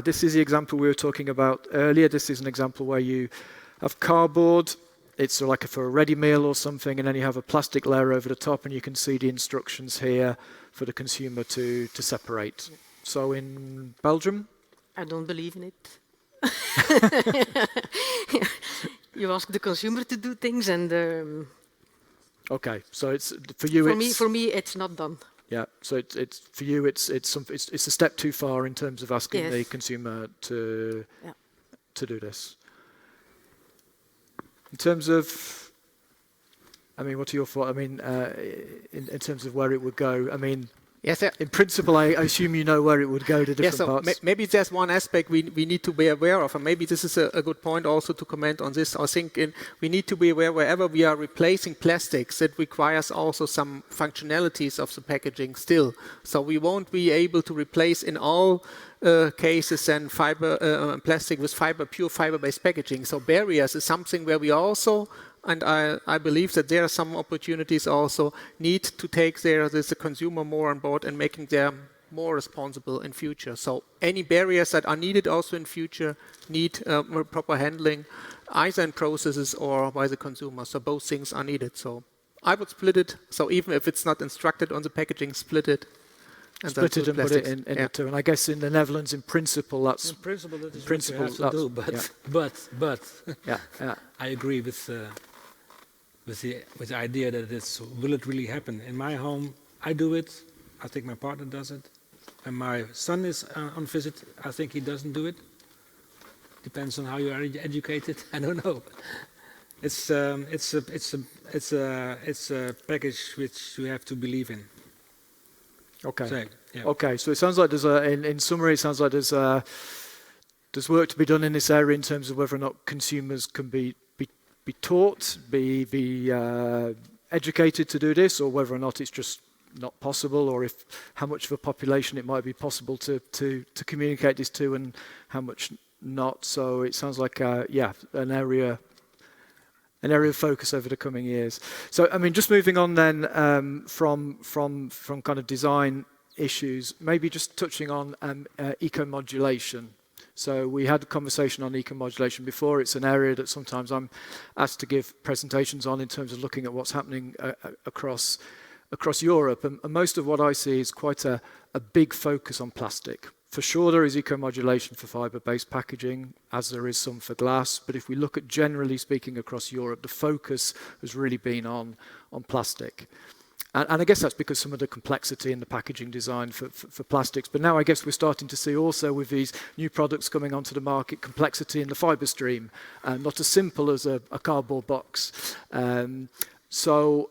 This is the example we were talking about earlier. This is an example where you have cardboard. It's like for a ready meal or something, and then you have a plastic layer over the top, and you can see the instructions here for the consumer to separate. So in Belgium? I don't believe in it. You ask the consumer to do things, and Okay, so it's for you. for me, it's not done. Yeah, so it's for you. It's a step too far in terms of asking Yes. the consumer to do this. In terms of, I mean, what are your thoughts? I mean, in terms of where it would go. I mean, Yes, sir. in principle, I assume you know where it would go to different Yes, so parts. maybe there's one aspect we need to be aware of, and maybe this is a good point also to comment on this. I think we need to be aware wherever we are replacing plastics, it requires also some functionalities of the packaging still. So we won't be able to replace in all cases and plastic with pure fiber-based packaging. So barriers is something where we also, and I believe that there are some opportunities also need to take the consumer more on board and making them more responsible in future. So any barriers that are needed also in future need more proper handling, either in processes or by the consumer. So both things are needed. So I would split it. So even if it's not instructed on the packaging, split it. And Split it and put it in yeah. the two. And I guess in the Netherlands, in principle, that's In principle, that is principle, what you have to do. that's- But yeah. I agree with the idea that will it really happen? In my home, I do it. I think my partner does it. When my son is on visit, I think he doesn't do it. Depends on how you are educated. I don't know. It's a package which you have to believe in. Okay. So, yeah. Okay, so it sounds like in summary, it sounds like there's work to be done in this area in terms of whether or not consumers can be taught, be educated to do this, or whether or not it's just not possible, or how much of a population it might be possible to communicate this to, and how much not. So it sounds like an area of focus over the coming years. So I mean, just moving on then from kind of design issues, maybe just touching on eco-modulation. So we had a conversation on eco-modulation before. It's an area that sometimes I'm asked to give presentations on in terms of looking at what's happening across Europe. And most of what I see is quite a big focus on plastic. For sure, there is eco-modulation for fibre-based packaging, as there is some for glass. But if we look at, generally speaking, across Europe, the focus has really been on plastic. And I guess that's because some of the complexity in the packaging design for plastics. But now I guess we're starting to see also with these new products coming onto the market, complexity in the fibre stream, not as simple as a cardboard box. So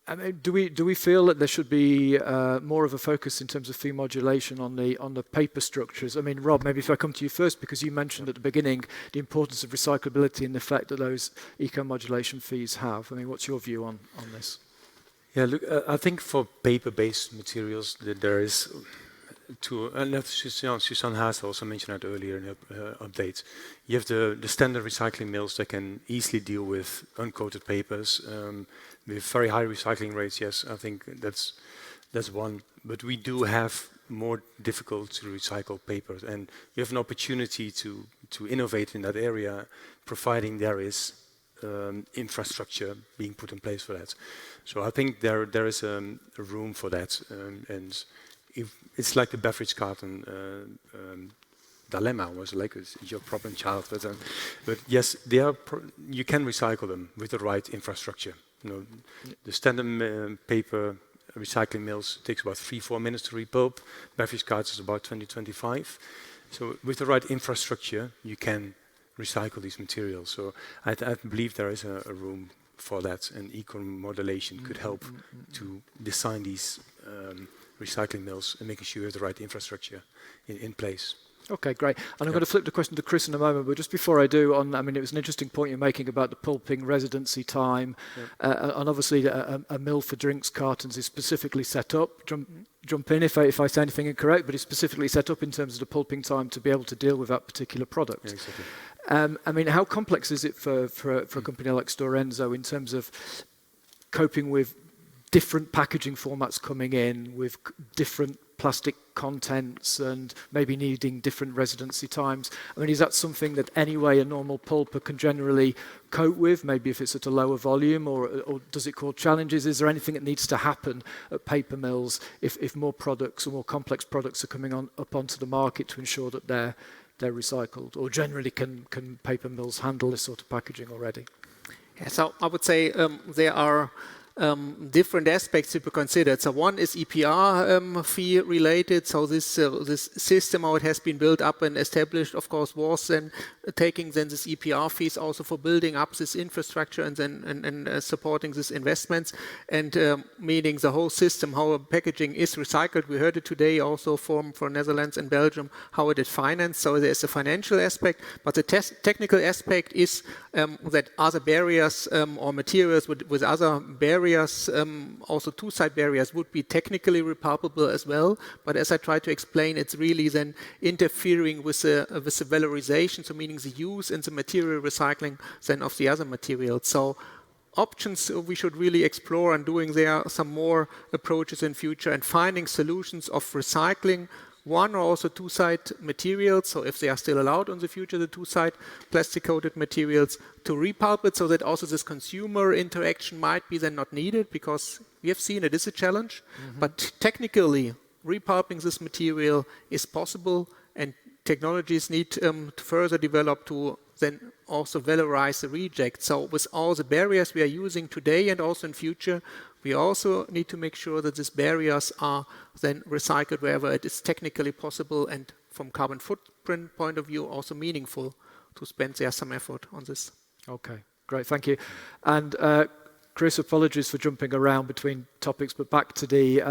I mean, do we feel that there should be more of a focus in terms of fee modulation on the paper structures? I mean, Rob, maybe if I come to you first, because you mentioned at the beginning the importance of recyclability and the effect that those eco-modulation fees have. I mean, what's your view on this? Yeah, look, I think for paper-based materials, there is and Suzanne has also mentioned that earlier in her updates. You have the standard recycling mills that can easily deal with uncoated papers with very high recycling rates. Yes, I think that's one. But we do have more difficult to recycle papers, and you have an opportunity to innovate in that area, providing there is infrastructure being put in place for that. So I think there is a room for that, and if it's like the beverage carton dilemma was like your problem child, but yes, you can recycle them with the right infrastructure. You know, the standard paper recycling mills takes about 3-4 minutes to repulp. Beverage cartons is about 20-25. So with the right infrastructure, you can recycle these materials. So I believe there is a room for that, and eco-modulation could help to design these recycling mills and making sure you have the right infrastructure in place. Okay, great. And I'm going to flip the question to Chris in a moment, but just before I do, I mean, it was an interesting point you're making about the pulping residency time, and obviously a mill for drinks cartons is specifically set up. Jump in if I say anything incorrect, but it's specifically set up in terms of the pulping time to be able to deal with that particular product. Yeah, exactly. I mean, how complex is it for a company like Stora Enso in terms of coping with different packaging formats coming in, with different plastic contents and maybe needing different residency times. I mean, is that something that anyway a normal pulper can generally cope with, maybe if it's at a lower volume, or does it cause challenges? Is there anything that needs to happen at paper mills if more products or more complex products are coming up onto the market to ensure that they're recycled? Or generally can paper mills handle this sort of packaging already? Yeah, so I would say there are different aspects to be considered. So one is EPR fee related. So this system, how it has been built up and established, of course, was then taking then this EPR fees also for building up this infrastructure and then supporting these investments, and meaning the whole system, how packaging is recycled. We heard it today also from Netherlands and Belgium, how it is financed. So there's a financial aspect, but the technical aspect is that other barriers or materials with other barriers, also two-side barriers, would be technically repulpable as well. But as I tried to explain, it's really then interfering with the valorization, so meaning the use and the material recycling then of the other materials. So options we should really explore, and doing there some more approaches in future and finding solutions of recycling one or also two-side materials, so if they are still allowed in the future, the two-side plastic-coated materials, to repulp it, so that also this consumer interaction might be then not needed, because we have seen it is a challenge, but technically repulping this material is possible, and technologies need to further develop to then also valorize the reject. So with all the barriers we are using today and also in future, we also need to make sure that these barriers are then recycled wherever it is technically possible, and from carbon footprint point of view also meaningful to spend there some effort on this. Okay, great, thank you. And Chris, apologies for jumping around between topics, but back to the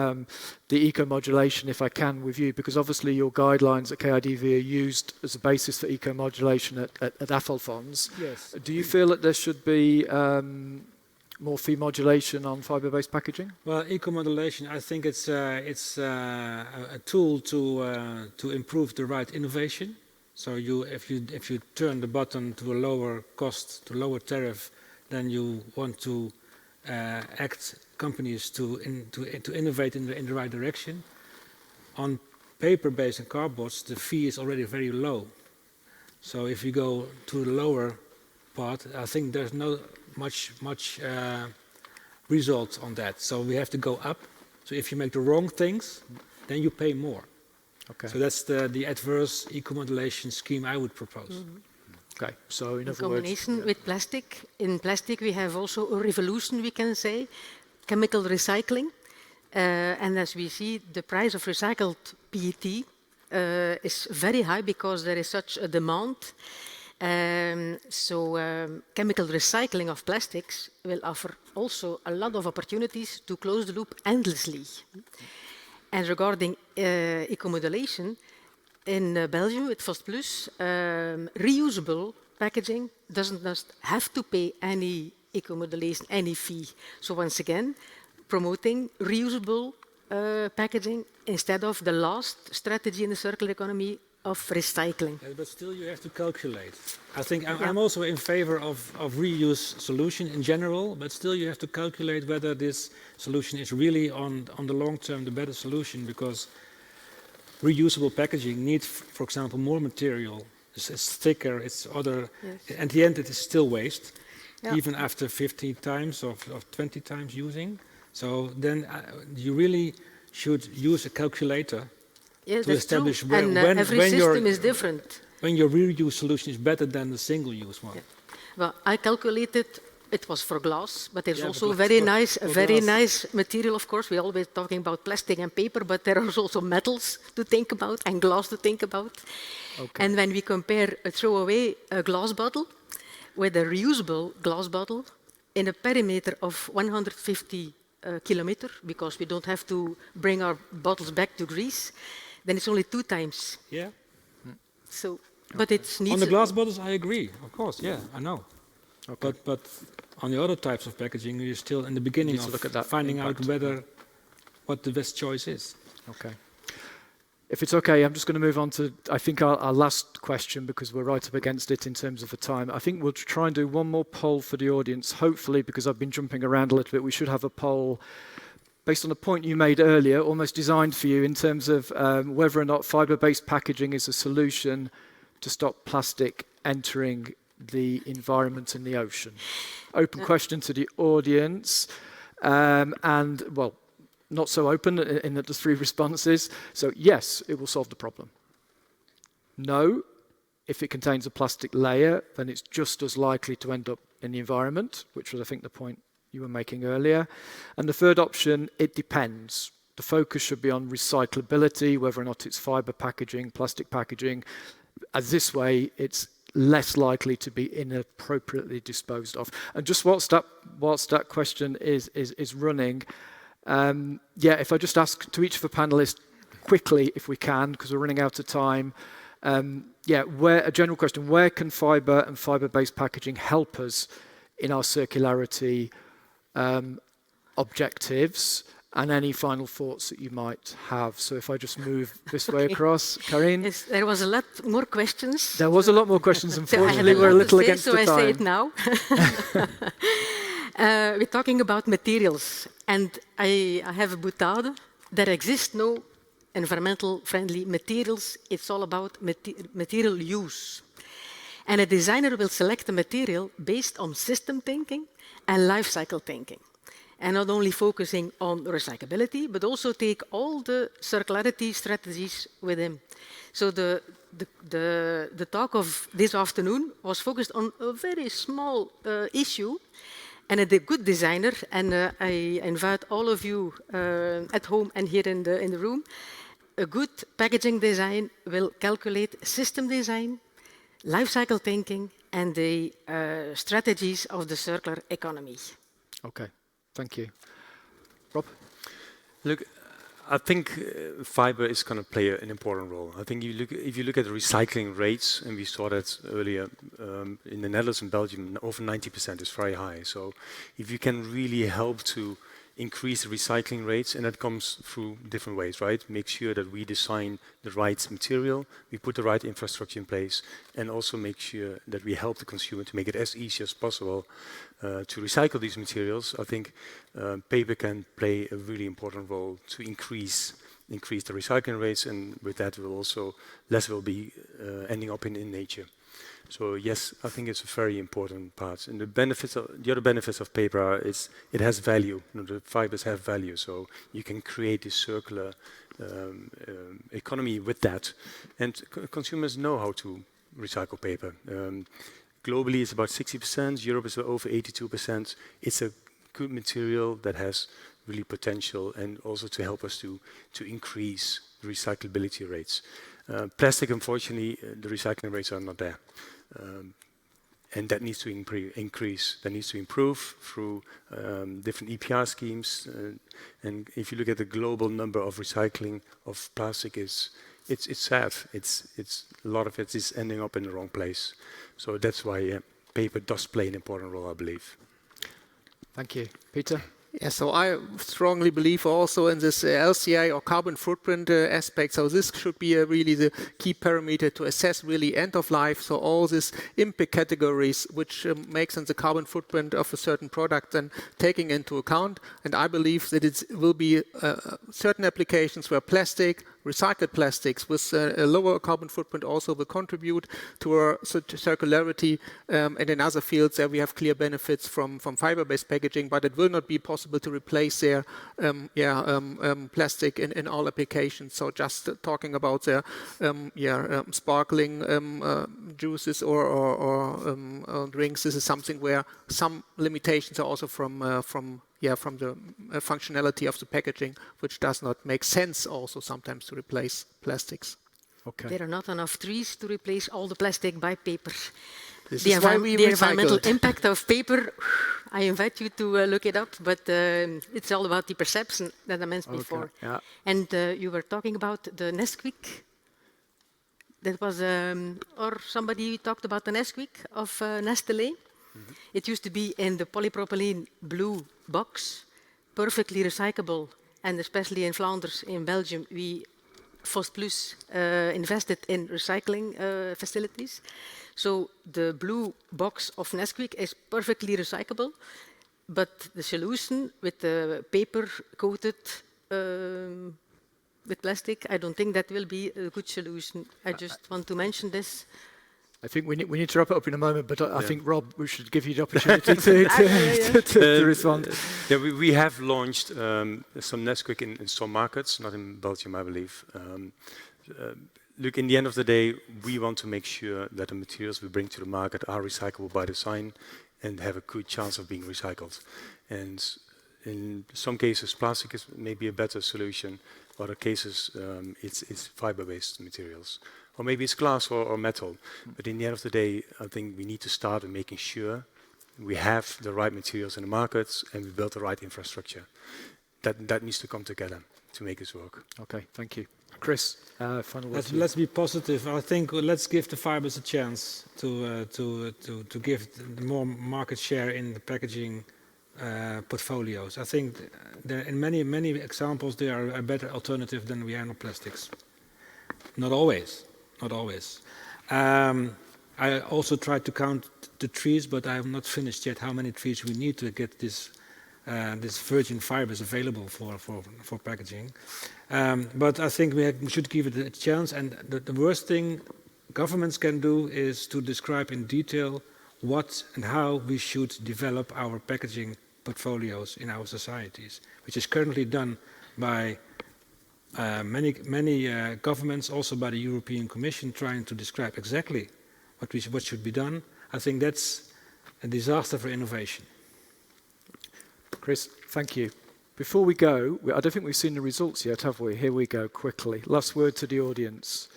eco-modulation, if I can, with you, because obviously your guidelines at KIDV are used as a basis for eco-modulation at Affelfonds. Yes. Do you feel that there should be more fee modulation on fibre-based packaging? Well, eco-modulation, I think it's a tool to improve the right innovation. So if you turn the button to a lower cost, to lower tariff, then you want to act companies to innovate in the right direction. On paper-based and cardboards, the fee is already very low. So if you go to the lower part, I think there's no much result on that. So we have to go up. So if you make the wrong things, then you pay more. Okay. So that's the adverse eco-modulation scheme I would propose. Okay, so in other combination words, with plastic. In plastic we have also a revolution, we can say, chemical recycling. And as we see, the price of recycled PET is very high because there is such a demand. Chemical recycling of plastics will offer also a lot of opportunities to close the loop endlessly. And regarding eco-modulation, in Belgium with Fost Plus, reusable packaging doesn't just have to pay any eco-modulation, any fee. So once again, promoting reusable packaging instead of the last strategy in the circular economy of recycling. Yeah, but still you have to calculate. I think I'm also in favor of reuse solution in general, but still you have to calculate whether this solution is really on the long term the better solution, because reusable packaging needs, for example, more material. It's thicker, it's other, at the end it is still waste, even after 50 times or 20 times using. So then you really should use a calculator to establish when every system is different. When your reuse solution is better than the single-use one. Yeah. Well, I calculated it was for glass, but it's also very nice material, of course. We're always talking about plastic and paper, but there are also metals to think about and glass to think about. Okay. And when we compare a throwaway glass bottle with a reusable glass bottle in a perimeter of 150 kilometers, because we don't have to bring our bottles back to Greece, then it's only 2 times. Yeah. So, but it's needs. On the glass bottles, I agree. Of course, yeah, I know. Okay. But on the other types of packaging, you're still in the beginning of finding out what the best choice is. Okay. If it's okay, I'm just going to move on to, I think, our last question, because we're right up against it in terms of the time. I think we'll try and do one more poll for the audience, hopefully, because I've been jumping around a little bit. We should have a poll based on a point you made earlier, almost designed for you in terms of whether or not fibre-based packaging is a solution to stop plastic entering the environment and the ocean. Open question to the audience, and well, not so open in that there's 3 responses. So yes, it will solve the problem. No, if it contains a plastic layer, then it's just as likely to end up in the environment, which was, I think, the point you were making earlier. And the third option, it depends. The focus should be on recyclability, whether or not it's fibre packaging, plastic packaging. As this way, it's less likely to be inappropriately disposed of. And just whilst that question is running, if I just ask to each of the panelists quickly, if we can, because we're running out of time, a general question, where can fibre and fibre-based packaging help us in our circularity objectives? And any final thoughts that you might have. So if I just move this way across, Karine? Yes, there was a lot more questions. There was a lot more questions, unfortunately. We're a little against the time. So I say it now. We're talking about materials. And I have a boutade. There exist no environmental friendly materials. It's all about material use. And a designer will select a material based on system thinking and life cycle thinking. And not only focusing on recyclability, but also take all the circularity strategies with him. So the talk of this afternoon was focused on a very small issue, and a good designer, and I invite all of you at home and here in the room, a good packaging design will calculate system design, life cycle thinking, and the strategies of the circular economy. Okay. Thank you. Rob? Look, I think fiber is going to play an important role. I think if you look at the recycling rates, and we saw that earlier in the Netherlands and Belgium, over 90% is very high. So if you can really help to increase the recycling rates, and that comes through different ways, right? Make sure that we design the right material, we put the right infrastructure in place, and also make sure that we help the consumer to make it as easy as possible to recycle these materials. I think paper can play a really important role to increase the recycling rates, and with that will also less will be ending up in nature. So yes, I think it's a very important part. And the other benefits of paper are it has value. You know, the fibers have value, so you can create this circular economy with that. And consumers know how to recycle paper. Globally, it's about 60%. Europe is over 82%. It's a good material that has really potential, and also to help us to increase the recyclability rates. Plastic, unfortunately, the recycling rates are not there. And that needs to increase. That needs to improve through different EPR schemes. And if you look at the global number of recycling of plastic, it's sad. It's a lot of it is ending up in the wrong place. So that's why paper does play an important role, I believe. Thank you. Peter? Yeah, so I strongly believe also in this LCA or carbon footprint aspect. So this should be really the key parameter to assess really end of life. So all these impact categories which makes the carbon footprint of a certain product and taking into account. And I believe that it will be certain applications where recycled plastics with a lower carbon footprint also will contribute to our circularity. And in other fields there we have clear benefits from fiber-based packaging, but it will not be possible to replace their plastic in all applications. So just talking about their sparkling juices or drinks, this is something where some limitations are also from the functionality of the packaging, which does not make sense also sometimes to replace plastics. Okay. There are not enough trees to replace all the plastic by paper. The environmental impact of paper, I invite you to look it up, but it's all about the perception that I mentioned before. Yeah. And you were talking about the Nesquik. That was, or somebody talked about the Nesquik of Nestlé. Mm-hmm. It used to be in the polypropylene blue box, perfectly recyclable, and especially in Flanders, in Belgium, Fost Plus invested in recycling facilities. So the blue box of Nesquik is perfectly recyclable. but the solution with the paper coated with plastic, I don't think that will be a good solution. I just want to mention this. I think we need to wrap it up in a moment, but I think, Rob, we should give you the opportunity to respond. Yeah, we have launched some Nesquik in some markets, not in Belgium, I believe. Look, in the end of the day, we want to make sure that the materials we bring to the market are recyclable by design and have a good chance of being recycled. And in some cases, plastic is maybe a better solution. Other cases, it's fiber-based materials. Or maybe it's glass or metal. But in the end of the day, I think we need to start with making sure we have the right materials in the markets and we build the right infrastructure. That needs to come together to make this work. Okay, thank you. Chris, final word. Let's be positive. I think let's give the fibers a chance to give the more market share in the packaging portfolios. I think in many examples they are a better alternative than we are in plastics. Not always. I also tried to count the trees, but I have not finished yet how many trees we need to get this virgin fibers available for packaging. But I think we should give it a chance. And the worst thing governments can do is to describe in detail what and how we should develop our packaging portfolios in our societies, which is currently done by many governments, also by the European Commission, trying to describe exactly what should be done. I think that's a disaster for innovation. Chris, thank you. Before we go, I don't think we've seen the results yet, have we? Here we go, quickly. Last word to the audience.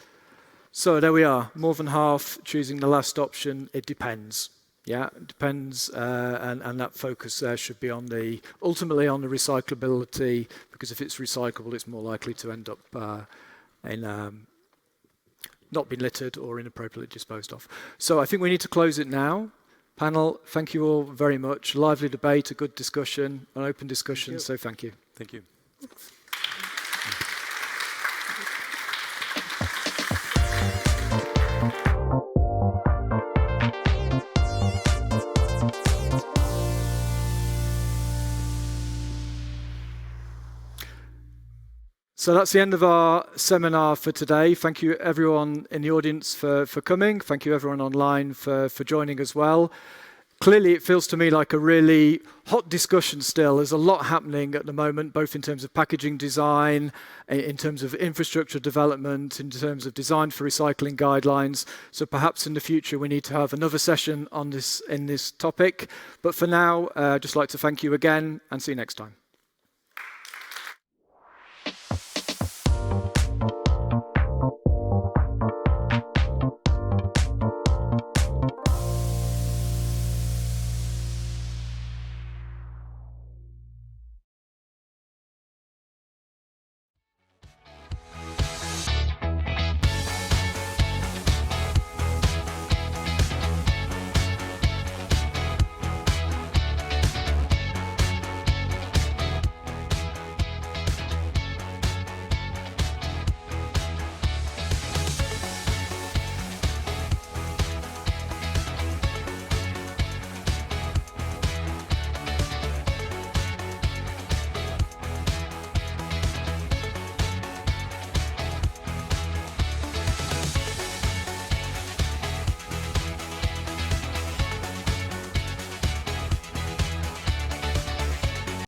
So there we are, more than half choosing the last option. It depends. Yeah, it depends, and that focus there should be ultimately on the recyclability, because if it's recyclable, it's more likely to end up not being littered or inappropriately disposed of. So I think we need to close it now. Panel, thank you all very much. Lively debate, a good discussion, an open discussion, so thank you. Thank you. So that's the end of our seminar for today. Thank you everyone in the audience for coming. Thank you everyone online for joining as well. Clearly it feels to me like a really hot discussion still. There's a lot happening at the moment, both in terms of packaging design, in terms of infrastructure development, in terms of design for recycling guidelines. So perhaps in the future we need to have another session on this topic. But for now, I'd just like to thank you again and see you next time.